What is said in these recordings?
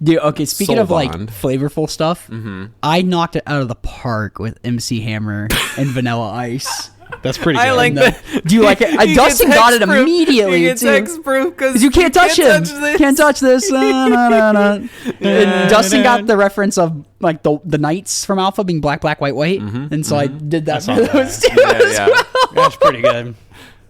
Dude, okay, speaking Soul of like Bond. flavorful stuff, I knocked it out of the park with MC Hammer and Vanilla Ice. That's pretty good. I like that. Do you like it? Dustin got it immediately. He gets too. hexproof because You can't touch him. this. Can't touch this. And Dustin got the reference of like the knights from Alpha being black, black, white, white, and so I did that for those two as well. That's pretty good.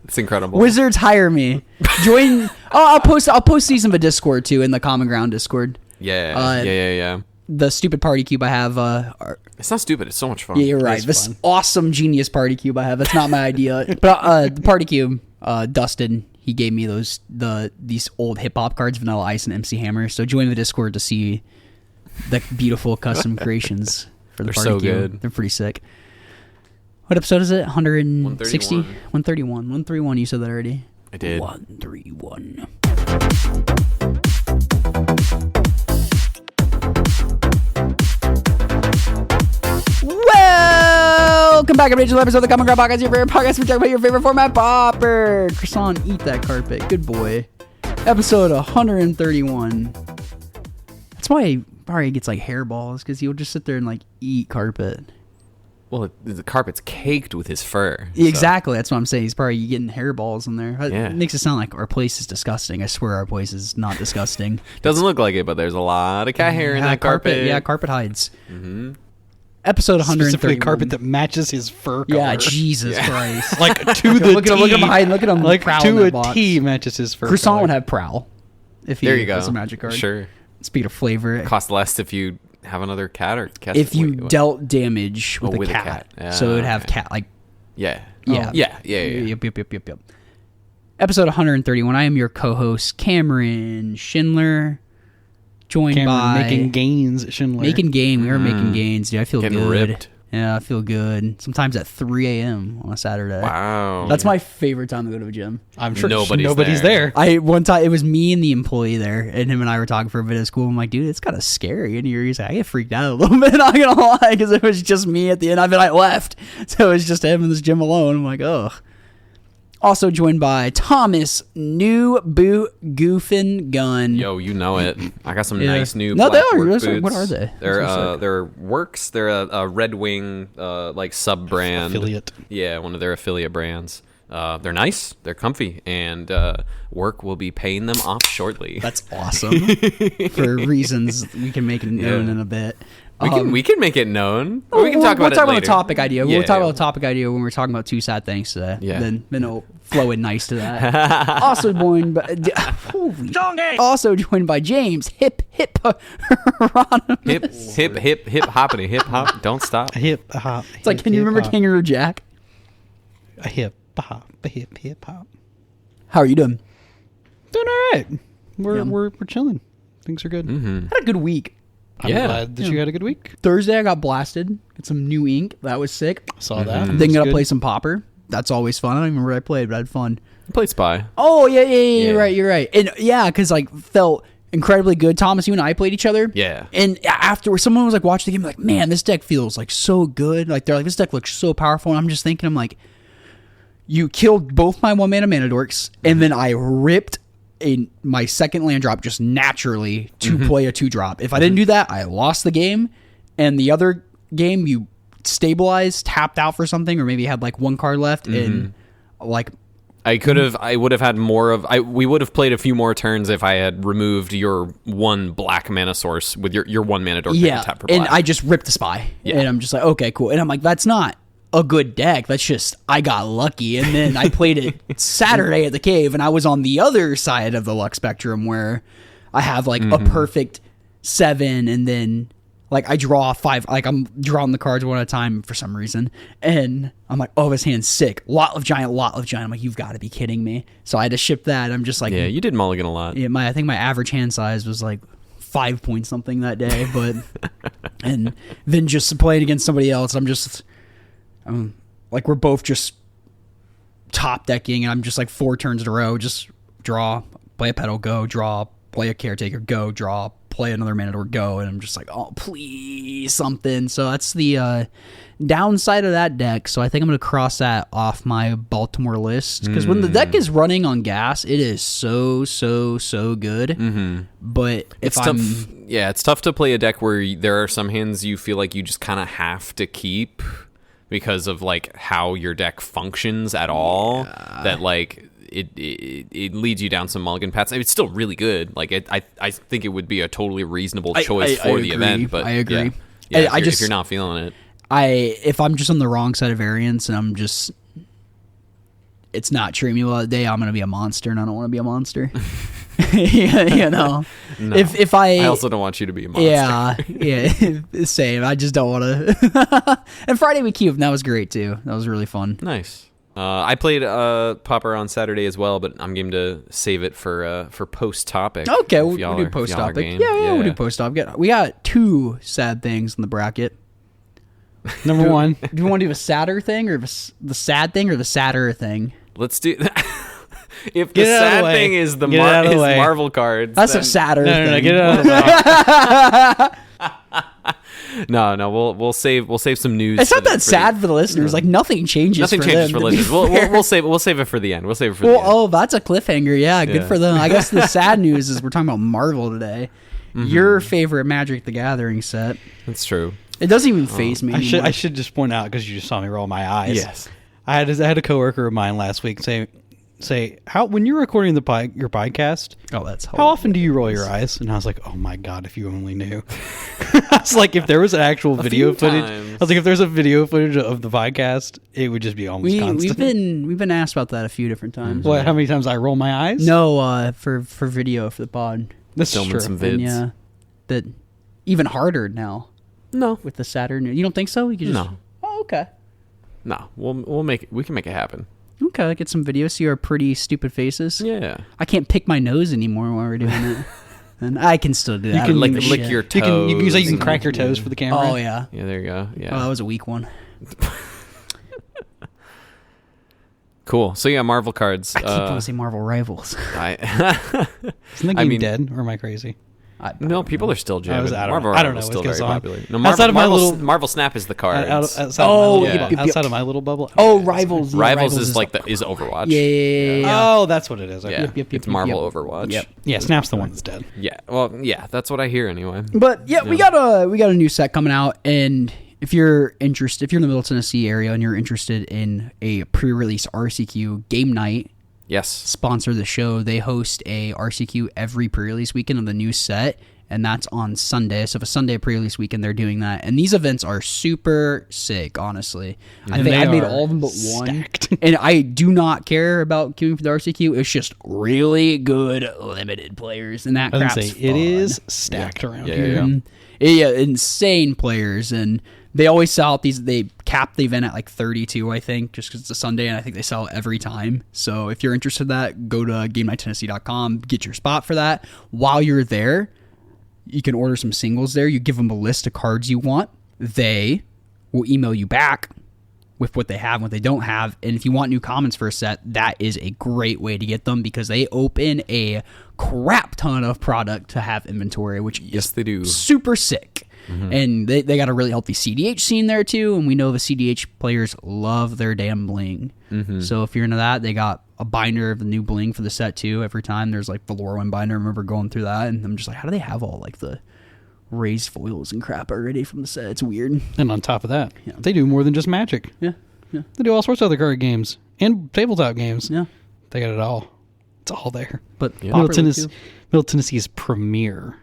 It's incredible. Wizards hire me. Join. I'll post these in the Discord too, in the Common Ground Discord. Yeah. The stupid party cube I have. It's not stupid. It's so much fun. Yeah, you're right. This awesome genius party cube I have. That's not my idea. But the party cube, Dustin, he gave me these old hip hop cards, Vanilla Ice and MC Hammer. So join the Discord to see the beautiful custom creations for the They're party so cube. good. They're pretty sick. What episode is it? 160? 131. 131. You said that already. I did. 131. Welcome back to the episode of the Common Ground Podcast, your favorite podcast. We talk about your favorite format, Pauper. Croissant, eat that carpet. Good boy. Episode 131. That's why Barry gets like hairballs, because he'll just sit there and like eat carpet. Well, the carpet's caked with his fur. Exactly. That's what I'm saying. He's probably getting hairballs in there. Yeah. It makes it sound like our place is disgusting. I swear our place is not disgusting. Doesn't look like it, but there's a lot of cat hair in that carpet. Yeah, carpet hides. Episode 131. Specifically carpet that matches his fur color. Yeah, Jesus Christ. Like to the Look at him, T. look at him hiding. Look at him Like prowling to that a box. T matches his fur Croissant color. would have prowl if he There you go. was a magic card. Sure. Speaking of flavor, Cost less if you have another cat or cat. if you dealt damage with, with a a cat, cat. so it would have Okay. cat like Yeah. Yeah. Yeah. Yep. Episode 131. I am your co-host Cameron Schindler, joined Cameron by making gains at Schindler. Making gain. We are making gains, dude. I feel Getting good. ripped. Yeah, I feel good. Sometimes at 3 a.m. on a Saturday. Wow. That's my favorite time to go to a gym. I'm sure Nobody's there. One time it was me and the employee there, and him and I were talking for a bit at school. I'm like, dude, it's kind of scary in here. He's like, I get freaked out a little bit, not gonna lie, because it was just me at the end. I left, so it was just him in this gym alone. I'm like, ugh. Also joined by Thomas New Boot Goofin Gun. Yo, you know it. I got some Yeah. nice new No, black they are. work Those boots. are- what are they? Those are sick. They're Works. They're a Red Wing like sub brand Affiliate. Yeah, one of their affiliate brands. They're nice. They're comfy, and Work will be paying them off shortly. That's awesome. For reasons we can make it known in a bit. We can make it known. We can talk about it We'll talk about later. the topic idea. Yeah, We'll talk yeah. about the topic idea when we're talking about two sad things today. Yeah. Then it'll flow in nice to that. Also joined by also joined by James Hip Hieronymus. Hip hoppity hip hop. Don't stop. A hip, a hop. It's like, can you remember Kangaroo Jack? A hip, a hop, a hip hop. How are you doing? Doing all right. We're Yeah. we're chilling. Things are good. Had a good week. I'm Yeah. glad that you had a good week. Thursday I got blasted. Got some new ink. That was sick. Saw that. Then It's got to good. play some Pauper. That's always fun. I don't even remember what I played, but I had fun. Play Spy. Oh, yeah. Yeah. You're right. And yeah, because like felt incredibly good. Thomas, you and I played each other. Yeah. And afterwards, someone was like watching the game, like, man, this deck feels like so good. Like they're like, this deck looks so powerful. And I'm just thinking, I'm like, you killed both my 1-mana mana dorks, and then I ripped my second land drop just naturally to play a 2-drop. If I didn't do that, I lost the game. And the other game, you stabilized, tapped out for something, or maybe had like one card left, and like I would have had more of. We would have played a few more turns if I had removed your one black mana source with your 1 mana dork. yeah. Tap for black. And I just ripped the spy, and I'm just like, okay, cool. And I'm like, that's not a good deck. That's just I got lucky. And then I played it Saturday at the cave, and I was on the other side of the luck spectrum where I have like a perfect 7, and then like I draw 5. Like I'm drawing the cards one at a time for some reason, and I'm like, oh, this hand's sick. Lot of giant. I'm like, you've got to be kidding me. So I had to ship that. I'm just like, yeah, you did mulligan a lot. yeah, I think my average hand size was like 5 point something that day, but and then just playing against somebody else, I'm like, we're both just top decking, and I'm just like 4 turns in a row, just draw, play a pedal, go, draw, play a caretaker, go, draw, play another minute or go, and I'm just like, oh, please, something. So that's the downside of that deck. So I think I'm going to cross that off my Baltimore list, because when the deck is running on gas, it is so good. Mm-hmm. But if it's tough. Yeah, it's tough to play a deck where there are some hands you feel like you just kind of have to keep because of like how your deck functions at all. That like it leads you down some mulligan paths. I mean, it's still really good. Like I think it would be a totally reasonable choice for the event. But I agree. Yeah, if you're not feeling it, if I'm just on the wrong side of variance and I'm just, it's not treating me well that day, I'm gonna be a monster, and I don't want to be a monster. You know, no. if I also don't want you to be a monster. Yeah, same. I just don't want to. And Friday we cubed, and that was great too. That was really fun. Nice. I played Pauper on Saturday as well, but I'm game to save it for post topic. Okay, we'll do post topic. Yeah, we'll do post topic. We got 2 sad things in the bracket. Number 1. Do you want to do the sadder thing, or the sad thing, or the sadder thing? Let's do. If the sad thing is the Marvel cards, that's a sadder thing. No, get it out of the way. No, we'll save some news. It's not that sad for the listeners. Like nothing changes. Nothing changes for listeners. We'll save it for the end. We'll save it for the end. Oh, that's a cliffhanger. Yeah, good for them. I guess the sad news is we're talking about Marvel today. Mm-hmm. Your favorite Magic the Gathering set. That's true. It doesn't even faze me anymore. I should just point out, because you just saw me roll my eyes. Yes. I had a coworker of mine last week say how, when you're recording your podcast, that's how often do you roll your eyes? And I was like, oh my god, if you only knew. I was like, if there was an actual video footage, I was like, if there's a video footage of the podcast, it would just be almost constant. We've been asked about that a few different times. What? How many times I roll my eyes? No, for video for the pod. This filming is true. some vids. And yeah, that even harder now. No, with the Saturn, you don't think so? You could just, no. Oh, okay. No, we'll make it. We can make it happen. Okay, get some videos. See our pretty stupid faces. Yeah. I can't pick my nose anymore while we're doing it. And I can still do that. You can lick your toes. You can crack your toes for the camera. Oh, yeah. Yeah, there you go. Yeah. Oh, that was a weak one. Cool. So, yeah, Marvel cards. I keep wanting to say Marvel Rivals. Isn't the game dead, or am I crazy? No, people are still jamming. Marvel I don't know is still very popular. No, Marvel Snap is the cards. Outside of my little bubble. Oh, Rivals. Rivals is Overwatch. Yeah. Oh, that's what it is. Okay. It's Marvel Overwatch. Yep. Yeah, Snap's the one that's dead. Yeah. Well, yeah, that's what I hear anyway. But yeah, we got a new set coming out, and if you're interested, if you're in the Middle Tennessee area and you're interested in a pre-release RCQ game night. Yes. Sponsor the show. They host a RCQ every pre-release weekend of the new set, and that's on Sunday. So if a Sunday pre-release weekend, they're doing that. And these events are super sick, honestly. I think I made all of them but one. And I do not care about queuing for the RCQ. It's just really good limited players, and that crap's fun. It is stacked around here. Yeah, insane players, and they always sell out these. They cap the event at like 32, I think, just because it's a Sunday, and I think they sell every time. So if you're interested in that, go to GameNightTennessee.com, get your spot for that. While you're there, you can order some singles there. You give them a list of cards you want. They will email you back with what they have and what they don't have. And if you want new commons for a set, that is a great way to get them, because they open a crap ton of product to have inventory, which is they do. Super sick. Mm-hmm. And they got a really healthy CDH scene there too, and we know the CDH players love their damn bling. Mm-hmm. So if you're into that, they got a binder of the new bling for the set too. Every time there's like the Lorwyn binder. I remember going through that, and I'm just like, how do they have all like the raised foils and crap already from the set? It's weird. And on top of that, they do more than just Magic. Yeah. They do all sorts of other card games and tabletop games. Yeah. They got it all. It's all there. But Middle Tennessee's premier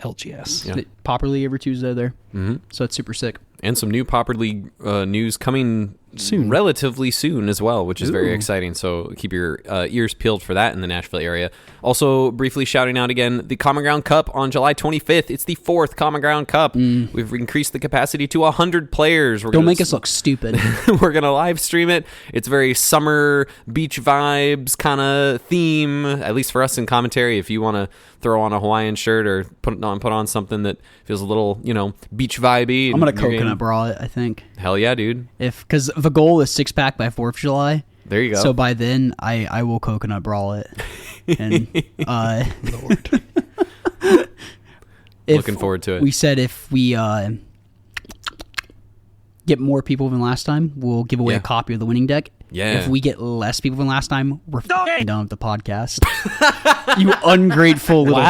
LGS. Yeah. Pauper League every Tuesday there. Mm-hmm. So it's super sick. And some new Pauper League news coming soon, relatively soon as well, which is very exciting. So keep your ears peeled for that in the Nashville area. Also, briefly shouting out again, the Common Ground Cup on July 25th. It's the 4th Common Ground Cup. We've increased the capacity to 100 players. Don't make us look stupid. We're going to live stream it. It's very summer beach vibes kind of theme, at least for us in commentary. If you want to throw on a Hawaiian shirt or put on something that feels a little, beach vibey. I'm going to coconut bra it, I think. Hell yeah, dude. Because the goal is 6-pack by 4th of July. There you go. So by then, I will coconut brawl it. And, Lord. Looking forward to it. We said if we get more people than last time, we'll give away a copy of the winning deck. Yeah. If we get less people than last time, we're done with the podcast. You ungrateful little...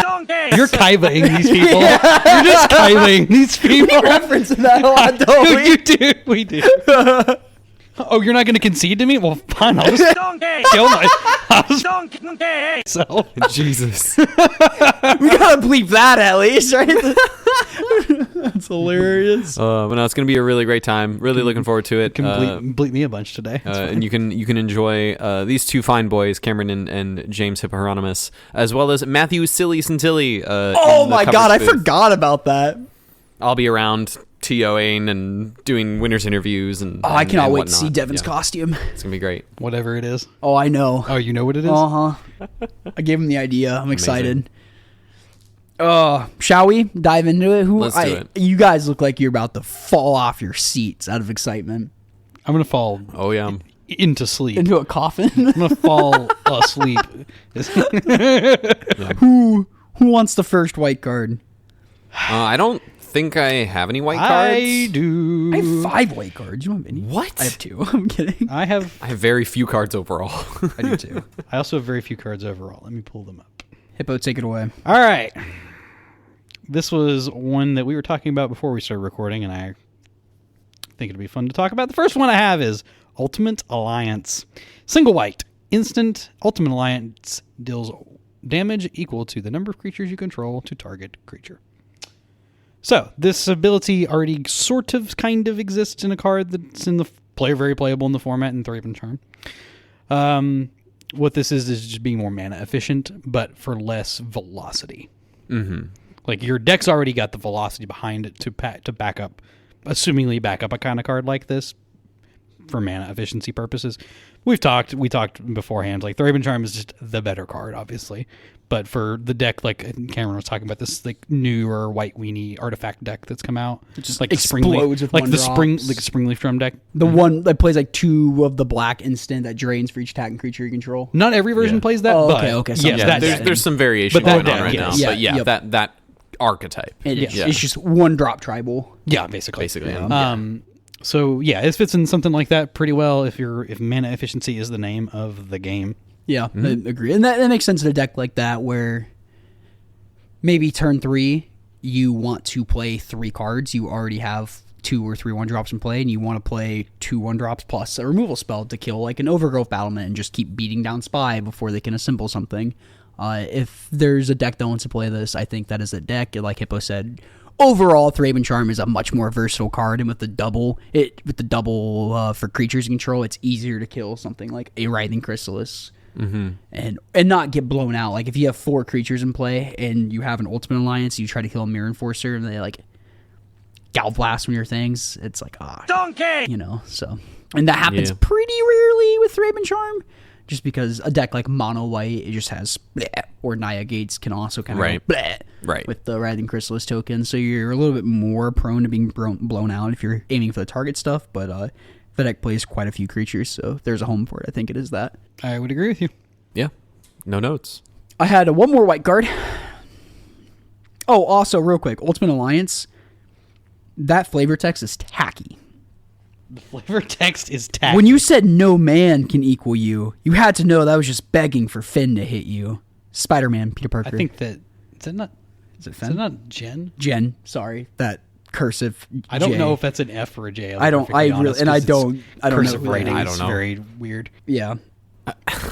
You're Kaibaing these people. You're just Kaibaing these people. We reference that a lot, don't we? You do. We do. Oh, you're not going to concede to me? Well, fine. I'll just kill myself. Jesus. We gotta bleep that at least, right? That's hilarious. But no, it's going to be a really great time. Really looking forward to it. Can bleep me a bunch today. And you can enjoy these two fine boys, Cameron and James Hippohieronymus, as well as Matthew Silly Santilli. Oh my god, I forgot about that. I'll be around TOing and doing winners interviews and I cannot and wait to whatnot. see Devin's costume. It's gonna be great. Whatever it is. Oh, I know. Oh, you know what it is? I gave him the idea. I'm excited. Shall we dive into it? Let's do it. You guys look like you're about to fall off your seats out of excitement. I'm going to fall into sleep. Into a coffin. I'm going to fall asleep. Who wants the first white card? I don't think I have any white cards. I do. I have 5 white cards. You don't have any? What? I have 2. I'm kidding. I have very few cards overall. I do too. I also have very few cards overall. Let me pull them up. Hippo, take it away. All right. This was one that we were talking about before we started recording, and I think it'd be fun to talk about. The first one I have is Ultimate Alliance. Single white. Instant Ultimate Alliance deals damage equal to the number of creatures you control to target creature. So, this ability already sort of kind of exists in a card that's in the very playable in the format in Thraben Charm. What this is just being more mana efficient, but for less velocity. Mm-hmm. Like, your deck's already got the velocity behind it to back up, assumingly back up a kind of card like this for mana efficiency purposes. We talked beforehand, like, Thraben Charm is just the better card, obviously. But for the deck, like Cameron was talking about, this like newer white weenie artifact deck that's come out, It just like explodes with like one the drops. Springleaf Drum deck. The one that plays like 2 of the black instant that drains for each attacking creature you control. Not every version plays that. Oh, but okay. Yes, Yeah, that there's, deck. there's some variation But that going on deck, right yes. now. But Yeah, that archetype. It's just 1 drop tribal. Yeah, basically. So yeah, it fits in something like that pretty well if mana efficiency is the name of the game. Yeah, I agree. And that makes sense in a deck like that where maybe turn 3 you want to play 3 cards. You already have 2 or 3 1-drops in play, and you want to play 2 1-drops plus a removal spell to kill like an Overgrowth Battlement and just keep beating down Spy before they can assemble something. If there's a deck that wants to play this, I think that is a deck. Like Hippo said, overall, Thraben Charm is a much more versatile card, and with the double for creatures you control, it's easier to kill something like a Writhing Chrysalis. Mm-hmm. And not get blown out. Like if you have 4 creatures in play and you have an Ultimate Alliance, you try to kill a Mirror Enforcer and they like Gal Blast one of your things, it's like donkey, so. And that happens pretty rarely with Thraben Charm, just because a deck like Mono White, it just has bleh, or Naya Gates can also kind of right with the Writhing Chrysalis token, so you're a little bit more prone to being blown out if you're aiming for the target stuff, but the deck plays quite a few creatures, so if there's a home for it, I think it is that. I would agree with you. Yeah. No notes. I had one more white card. Oh, also, real quick, Ultimate Alliance, that flavor text is tacky. The flavor text is tacky. When you said no man can equal you, you had to know that was just begging for Finn to hit you. Spider-Man, Peter Parker. I think that... Is it Finn? Is it not Jen? Jen, sorry. That cursive I don't J. know if that's an F or a J. I don't know. Cursive who writing I don't is know. very weird. Yeah.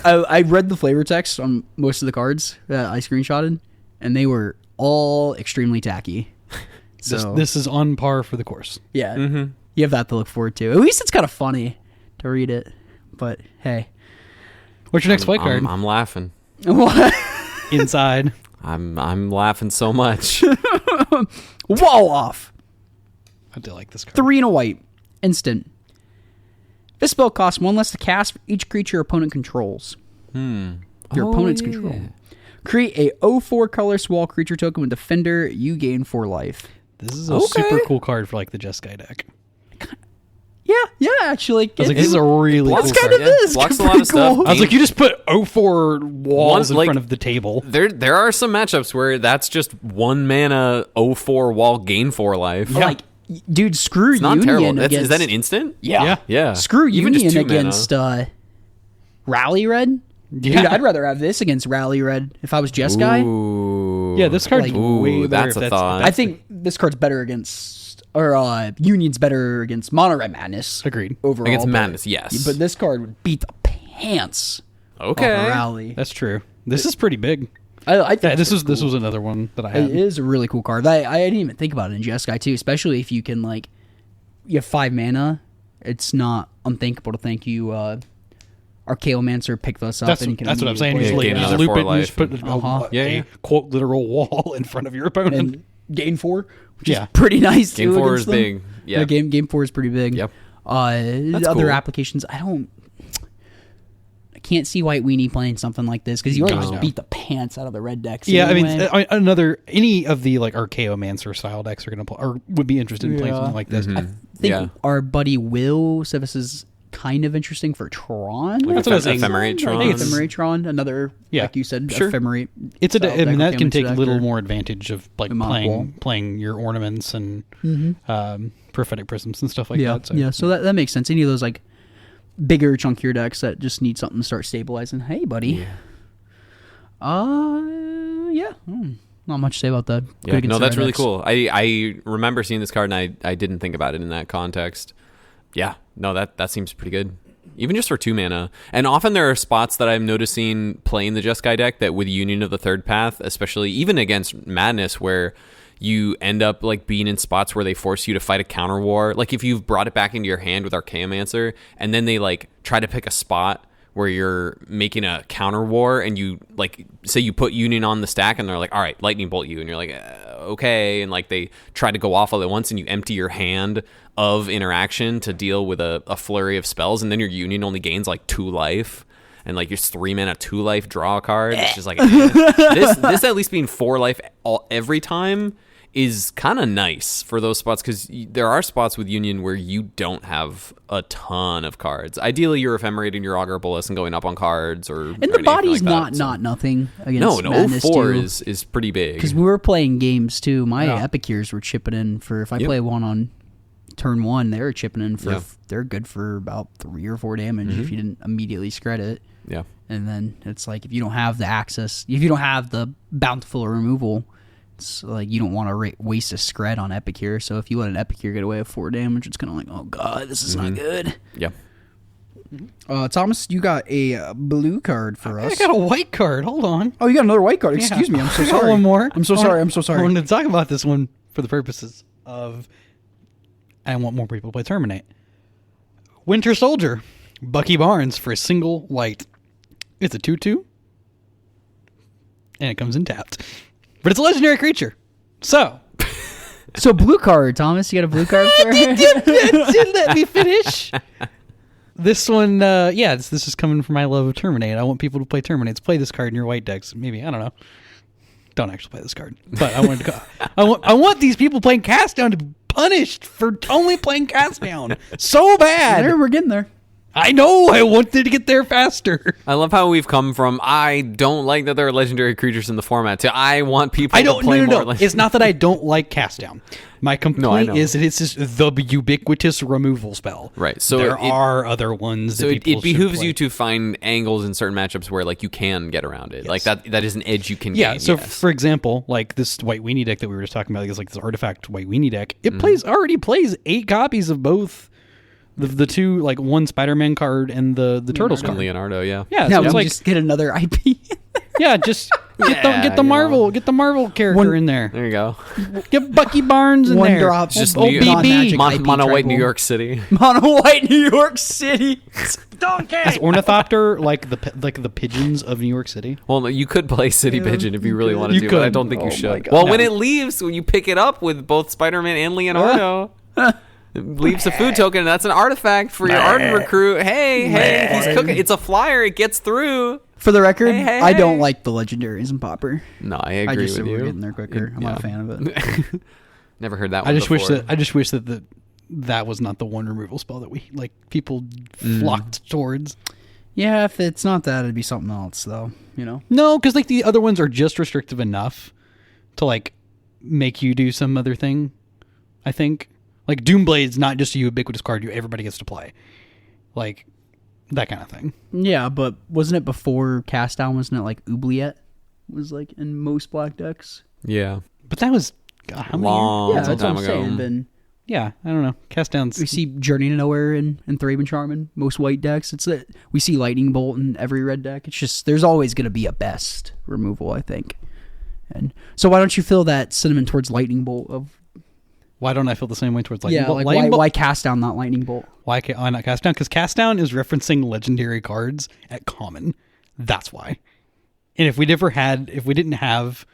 I read the flavor text on most of the cards that I screenshotted, and they were all extremely tacky. So This is on par for the course. yeah, you have that to look forward to. At least it's kind of funny to read it. But hey, What's your next white card? I'm laughing. what? Inside. I'm laughing so much. Wall off. I do like this card. 3 and a white, instant. This spell costs 1 less to cast for each creature your opponent controls. Your opponent's control. Create a 0/4 colorless wall creature token with Defender. You gain 4 life. This is a super cool card for like the Jeskai deck. Yeah, actually. I was like, this is a really cool That's kind card. of this. Blocks a Pretty lot of stuff. cool. I was like, you just put 04 walls in Like, front of the table. There are some matchups where that's just 1 mana 04 wall gain 4 life. Like, dude, screw It's not Union terrible. against... Is that an instant? Yeah. Yeah. Screw Even just Union 2 mana. against Rally Red. Yeah. Dude, I'd rather have this against Rally Red if I was Jeskai. Ooh. Yeah, this card's Like- way Ooh, better. that's a thought. I think this card's better against, or Union's better against Mono Red Madness. Agreed. Overall, Against but- Madness, yes. But this card would beat the pants Okay. off a Rally. That's true. This is pretty big. I think Yeah, this it's was cool. another one that I It had. is a really cool card. I didn't even think about it in Jeskai too, especially if you can like, you have 5 mana. It's not unthinkable to think you Archaeomancer pick this up. That's, and you can that's what I'm saying. immediately You gain just, another loop 4 it and just life. put Yeah, a yeah. quote literal wall in front of your opponent. and gain 4, which Yeah. is pretty nice. Game too 4 against is them. big. Yeah. Game 4 is pretty big. Yep. Other cool. applications, I can't see White Weenie playing something like this because you already just beat the pants out of the red decks. Yeah, anyway. I mean, any of the like Archaeomancer style decks are gonna play or would be interested in playing Yeah. something like this. I think Yeah. our buddy Will said this is kind of interesting for Tron. That's what I was saying. I Ephemeratron. think Ephemeratron, another, Yeah. like you said, Sure. Ephemerate. It's I style mean, deck, that can take a Archaeomancer little deck. more advantage of like The mono wall. playing your ornaments and prophetic prisms and stuff like Yeah, that. So. yeah. So that makes sense. Any of those like bigger, chunkier decks that just need something to start stabilizing. Hey, buddy. Yeah. Not much to say about that. Yeah, Good against no, the that's red really decks. cool. I remember seeing this card and I didn't think about it in that context. Yeah, no, that seems pretty good. Even just for 2 mana. And often there are spots that I'm noticing playing the Jeskai deck that with Union of the Third Path, especially even against Madness, where you end up like being in spots where they force you to fight a counter war. Like if you've brought it back into your hand with Archaeomancer and then they like try to pick a spot where you're making a counter war and you like say you put Union on the stack and they're like, all right, lightning bolt you, and you're like, okay, and like they try to go off all at once and you empty your hand of interaction to deal with a flurry of spells, and then your Union only gains like 2 life. And like your 3 mana 2 life draw a card. It's just like this at least being 4 life every time is kind of nice for those spots, because there are spots with Union where you don't have a ton of cards. Ideally, you're ephemerating your Augur Bolus and going up on cards, And the body's not nothing against no. Madness 04 too. is pretty big. Because we were playing games too. My Yeah. Epicures were chipping in for, if I Yep. play one on turn 1, they were chipping in for, Yeah. they're good for about 3 or 4 damage if you didn't immediately scred it. Yeah. And then it's like, if you don't have the access, if you don't have the bountiful removal, it's like you don't want to waste a scred on Epicure. So if you let an Epicure get away with 4 damage, it's kind of like, oh god, this is not good. Yeah. Thomas, you got a blue card for us. I got a white card. Hold on. Oh, you got another white card. Excuse me. I'm so I got sorry. one more. I'm so sorry. I'm so sorry. I wanted to talk about this one for the purposes of I want more people to play Terminate. Winter Soldier, Bucky Barnes for a single white. It's a 2/2, and it comes in tapped. But it's a legendary creature. So, So blue card, Thomas. You got a blue card for didn't let me finish. This one, this is coming from my love of Terminate. I want people to play Terminates. Play this card in your white decks. Maybe, I don't know. Don't actually play this card. But I wanted to go. I want these people playing Cast Down to be punished for only playing Cast Down so bad. We're getting there. I know. I wanted to get there faster. I love how we've come from I don't like that there are legendary creatures in the format to I want people I to don't. play No. more. It's not that I don't like Cast Down. My complaint know. is that it's just the ubiquitous removal spell. Right, so there it- are other ones. So that it people should behooves play. you to find angles in certain matchups where like you can get around it. Like that is an edge you can Yeah, gain. so yes. for example, like this White Weenie deck that we were just talking about, is like this artifact White Weenie deck. It already plays 8 copies of both the two, like one Spider-Man card and the Turtles card. Leonardo, yeah. Yeah, Now so we it's like just get another IP. yeah, just get the you Marvel character One- in there. There you go. Get Bucky Barnes in One there. drop. Just Oh, New BB. Mono White New tribal. York City. Mono White New York City. Is Ornithopter like the pigeons of New York City? Well, you could play City Pigeon if you really wanted You to, but I could. don't think Oh you my should. God. Well, when No. it leaves, when you pick it up with both Spider-Man and Leonardo, it leaves a food token, and that's an artifact for your Arden recruit. Hey, he's cooking. It's a flyer. It gets through. For the record, Hey, I don't hey. like the legendaries in Pauper. No, I I agree just with said we're you. getting there quicker. I'm not a fan of it. Never heard that one I just before. wish that that was not the one removal spell that we like people flocked towards. Yeah, if it's not that, it'd be something else, though. You know? No, because like the other ones are just restrictive enough to like make you do some other thing. I think like Doomblade's not just a ubiquitous card everybody gets to play, like that kind of thing. Yeah, but wasn't it before Cast Down? Wasn't it like Oubliette was like in most black decks? Yeah. But that was God, how many years? Long Yeah, that's what time I'm ago. saying. Been Yeah, I don't know. Cast Down's we see Journey to Nowhere and Thraben Charm in most white decks. It's that we see Lightning Bolt in every red deck. It's just there's always going to be a best removal, I think. And so why don't you feel that sentiment towards Lightning Bolt? Of why don't I feel the same way towards Lightning yeah, Bolt? like Lightning Bolt? why Cast Down, not Lightning Bolt? Why not Cast Down? Because Cast Down is referencing legendary cards at common. That's why. And if we didn't have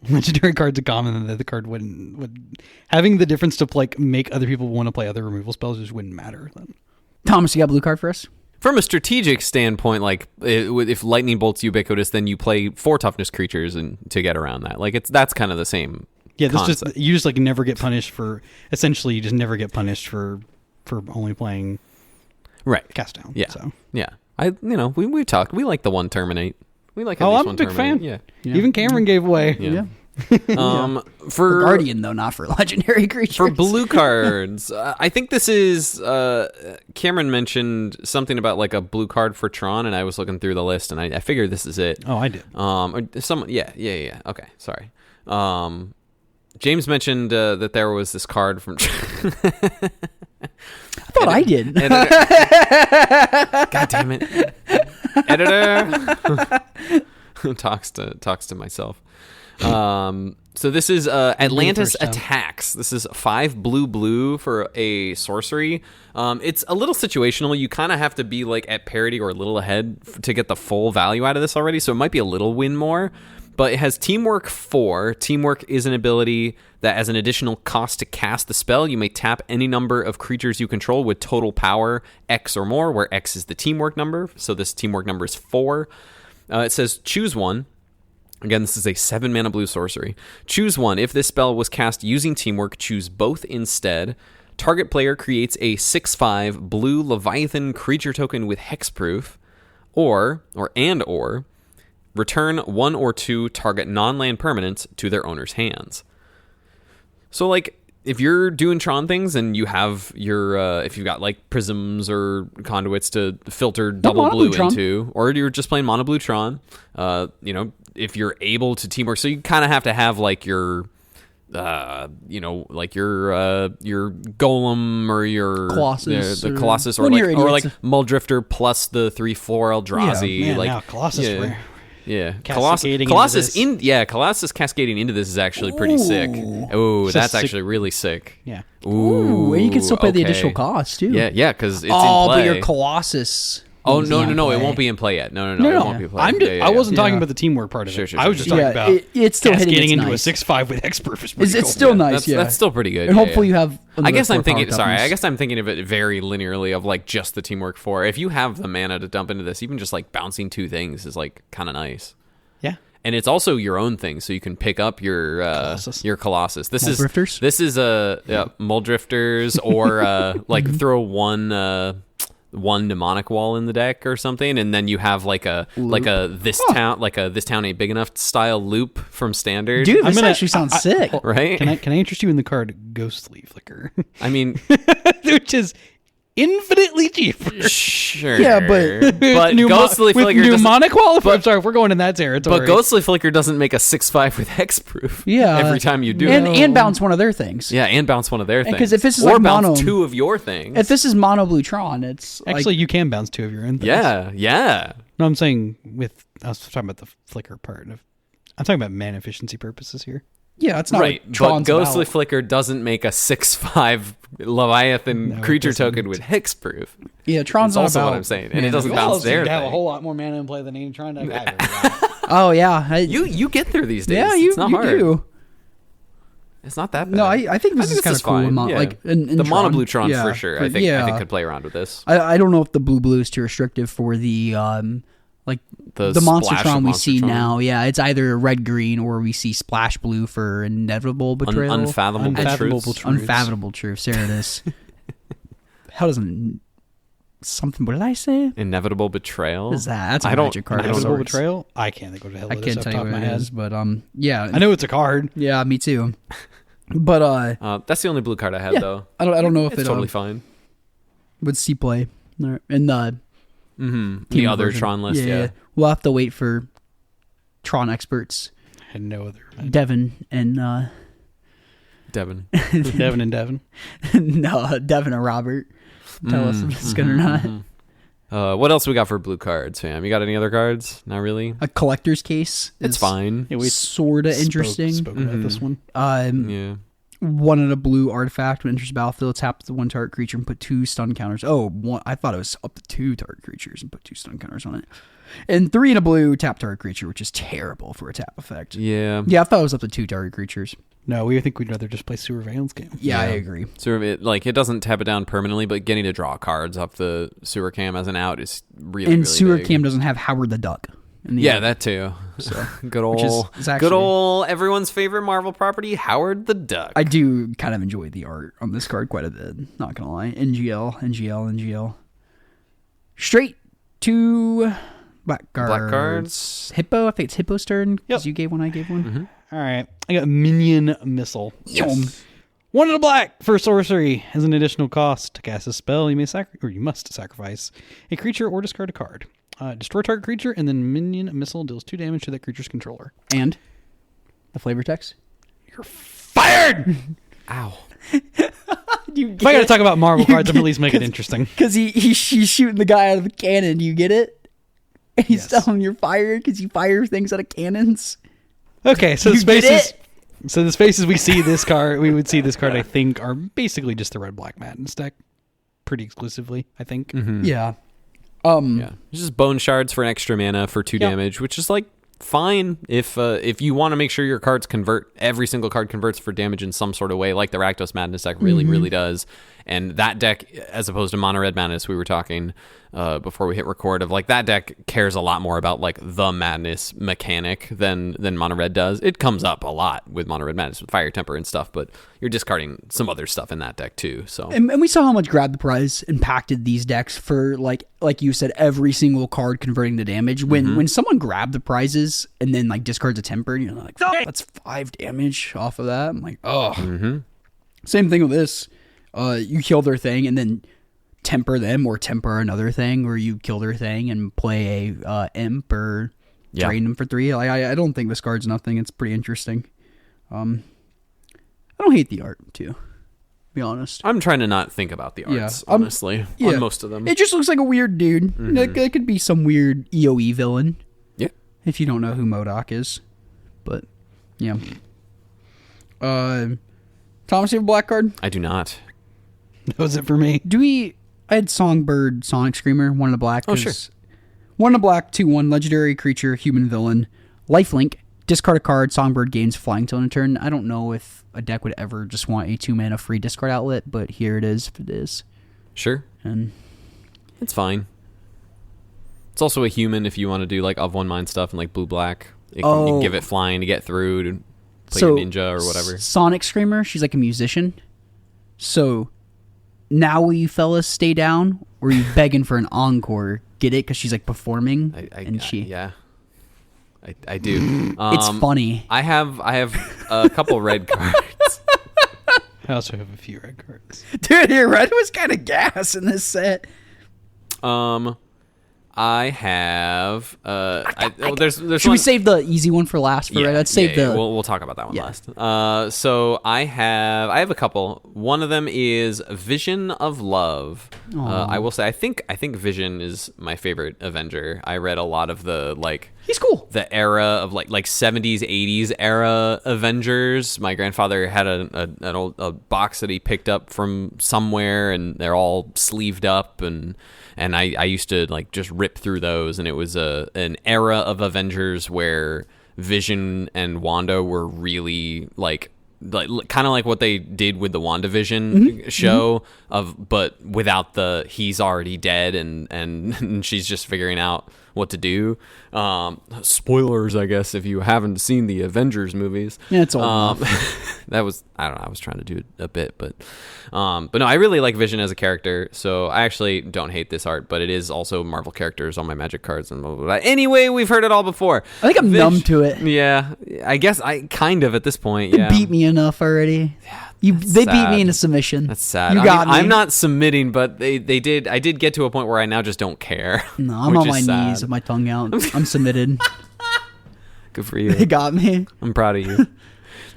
legendary cards at common, then the card would having the difference to like make other people want to play other removal spells just wouldn't matter then. Thomas, you got a blue card for us? From a strategic standpoint, like if Lightning Bolt's ubiquitous, then you play 4 toughness creatures and to get around that. Like that's kind of the same. Yeah, this concept. you just like never get punished for. Essentially, you just never get punished for only playing right. Cast Down. Yeah, So. yeah. We talked. We like the one Terminate. We like. At Oh, least I'm a one big Terminate. fan. Yeah. Even Cameron gave away. Yeah. For For Guardian though, not for legendary creatures. For blue cards, I think this is. Cameron mentioned something about like a blue card for Tron, and I was looking through the list, and I figured this is it. Oh, I did. Someone, yeah. Okay, sorry. James mentioned that there was this card from. I thought I did. Editor. God damn it, editor. talks to myself. So this is Atlantis first time. Attacks. This is 5 blue for a sorcery. It's a little situational. You kind of have to be like at parity or a little ahead to get the full value out of this already. So it might be a little win more. But it has Teamwork 4. Teamwork is an ability that as an additional cost to cast the spell, you may tap any number of creatures you control with total power X or more, where X is the teamwork number. So this teamwork number is 4. It says choose one. Again, this is a 7 mana blue sorcery. Choose one. If this spell was cast using Teamwork, choose both instead. Target player creates a 6/5 blue Leviathan creature token with hexproof, or return 1 or 2 target non-land permanents to their owner's hands. So, like, if you're doing Tron things and you have your, if you've got like prisms or conduits to filter double blue into, or you're just playing mono blue Tron, if you're able to teamwork, so you kind of have to have like your, like your golem or your Colossus, the Colossus, or when you're like idiots. Muldrifter plus the 3/4 Eldrazi, Man, like now Colossus. yeah. Yeah, Cascading Colossus into this. Colossus cascading into this is actually pretty sick. Oh, that's sick. actually really sick. Yeah. Ooh, and you can still pay the okay. additional cost too. Yeah, because it's in Oh, play. but your Colossus. Oh is no, in it play. won't be in play yet. No, No, it no. won't be in play. I'm just, I wasn't talking Yeah. about the teamwork part of it. Sure, I was just sure. talking about it's still hitting cascading its into nice. a 6/5 with hexproof is pretty It's cool. still nice, yeah. That's still pretty good. And yeah, hopefully yeah. you have. I guess I'm another 4 thinking. power Sorry, I toughness. guess I'm thinking of it very linearly of like just the teamwork 4. If you have the mana to dump into this, even just like bouncing 2 things is like kind of nice. Yeah. And it's also your own thing, so you can pick up your Colossus. This Muldrifters? is Muldrifters, or like throw one demonic wall in the deck or something, and then you have like a this town ain't big enough style loop from standard. Dude, this actually sounds sick. Right? Can I interest you in the card Ghostly Flicker, I mean, which is infinitely cheaper. sure. Yeah, but Ghostly with Flicker doesn't. mnemonic qualifier. I'm sorry if we're going in that territory. But Ghostly Flicker doesn't make a 6/5 with hexproof. Yeah. every time you do and, it. and bounce one of their things. Yeah, and bounce one of their things. 'cause if this is or like bounce mono- 2 of your things. If this is mono blue Tron, it's Actually, you can bounce 2 of your own things. yeah. No, I'm saying I was talking about the flicker part of. I'm talking about mana efficiency purposes here. yeah, it's not Right, what but Tron's Ghostly about. Flicker doesn't make a 6/5 Leviathan No, it creature doesn't. token with hexproof. Yeah, Tron's That's also not what about I'm saying, and mana it doesn't bounce their have a thing. whole lot more mana in play than any trying to. Oh yeah, You get there these days. yeah, it's not hard. do. It's not that bad. No, I think this is kind of cool. fine. In Yeah. like in the Tron. mono blue Tron Yeah, for sure. but I think could play around with this. I don't know if the blue is too restrictive for the like the Monstertron we see Monstertron. now. Yeah, it's either red green or we see splash blue for inevitable betrayal. Unfathomable truths. Unfathomable truths. There it is. How doesn't something? What did I say? Inevitable betrayal. What is that? That's a magic card. Inevitable betrayal. I can't think what the hell I it is can't off tell the you top of what my it head. is, but yeah, I know it's a card. yeah, me too. But That's the only blue card I had, yeah, though. I don't know if It's it totally fine. would see play in the The team other version. Tron list, yeah. We'll have to wait for Tron experts, I had no other. Devin and Devin. Devin and Devin. no, Devin and Robert. Tell us if it's good or not. What else we got for blue cards, fam? You got any other cards? Not really. A collector's case. It's fine. Yeah, we Sorta interesting. Spoke about this one. Yeah. One in a blue artifact when enters battlefield, tap the one target creature and put 2 stun counters. I thought it was up to 2 target creatures and put 2 stun counters on it. And 3 in a blue, tap target creature, which is terrible for a tap effect. Yeah. Yeah, I thought it was up to 2 target creatures. No, we think we'd rather just play Surveillance game. Yeah, I agree. So it doesn't tap it down permanently, but getting to draw cards off the sewer cam as an out is really, And really Sewer big. Cam doesn't have Howard the Duck. In the Yeah, end. that too. So good Which is old, actually- good old everyone's favorite Marvel property, Howard the Duck. I do kind of enjoy the art on this card quite a bit. Not gonna lie. NGL. Straight to black cards. Black cards. Hippo. I think it's Hippo's turn. Yep. 'Cause you gave one. I gave one. All right. I got Minion Missile. Yes. 1 in a black for sorcery. As an additional cost to cast a spell, you must sacrifice a creature or discard a card. Destroy target creature, and then Minion Missile deals 2 damage to that creature's controller. And the flavor text. You're fired! Ow. If I got to talk about Marvel cards, I'm at least make it interesting. Because he's shooting the guy out of the cannon. Do you get it? And he's Yes. telling him you're fired because you fire things out of cannons. Okay, so the You get spaces. it? So the spaces we see this card, we would see this card. I think are basically just the red black Madness deck, pretty exclusively. I think. Yeah. Yeah, it's just bone shards for an extra mana for 2 damage, which is like fine if you want to make sure your cards convert. Every single card converts for damage in some sort of way, like the Rakdos Madness deck really does. And that deck, as opposed to Mono Red Madness, we were talking before we hit record of like that deck cares a lot more about like the Madness mechanic than Mono Red does. It comes up a lot with Mono Red Madness with Fire Temper and stuff, but you're discarding some other stuff in that deck too. So And we saw how much Grab the Prize impacted these decks for like you said, every single card converting the damage. When someone grabbed the prizes and then like discards a temper, you're like, oh, that's 5 damage off of that. I'm like, oh. Same thing with this. You kill their thing and then temper them or temper another thing, or you kill their thing and play a imp or drain them for 3. I don't think this card's nothing. It's pretty interesting. I don't hate the art too, to be honest. I'm trying to not think about the arts, Yeah, honestly, on most of them. It just looks like a weird dude. That could be some weird EOE villain. Yeah. If you don't know who MODOK is. But, yeah. Thomas, you have a black card? I do not. That was it for me. I had Songbird Sonic Screamer, 1 in a black. Oh, sure. 1 in a black, 2/1, legendary creature, human villain, lifelink, discard a card, Songbird gains flying till end of turn. I don't know if a deck would ever just want a 2 mana free discard outlet, but here it is if it is. Sure. And It's fine. It's also a human if you want to do like of 1 mind stuff and like blue black. You can give it flying to get through to play your ninja or whatever. Sonic Screamer, she's like a musician. So now will you fellas stay down, or are you begging for an encore? Get it? Because she's like performing, Yeah, I do. It's funny. I have a couple red cards. I also have a few red cards. Dude, your red was kind of gas in this set. I have there's Should we save the easy one for last? For red? Let's save the. We'll talk about that one last. So I have a couple. One of them is Vision of Love. I will say I think Vision is my favorite Avenger. I read a lot of the He's cool. the era of like 70s 80s era Avengers. My grandfather had an old box that he picked up from somewhere, and they're all sleeved up, and I used to like just rip through those, and it was an era of Avengers where Vision and Wanda were really like kind of like what they did with the WandaVision show but without the he's already dead and she's just figuring out what to do. Spoilers, I guess, if you haven't seen the Avengers movies. Yeah, it's old that was, I don't know, I was trying to do it a bit, but no, I really like Vision as a character, so I actually don't hate this art, but it is also Marvel characters on my Magic cards and blah, blah, blah. Anyway, we've heard it all before. I think I'm numb to it. Yeah, I guess I kind of at this point, It yeah. beat me enough already. Yeah, they beat me into submission. That's sad. You got me. I'm not submitting, but they did. I did get to a point where I now just don't care. No, I'm on my knees with my tongue out. I'm submitted. Good for you. They got me. I'm proud of you.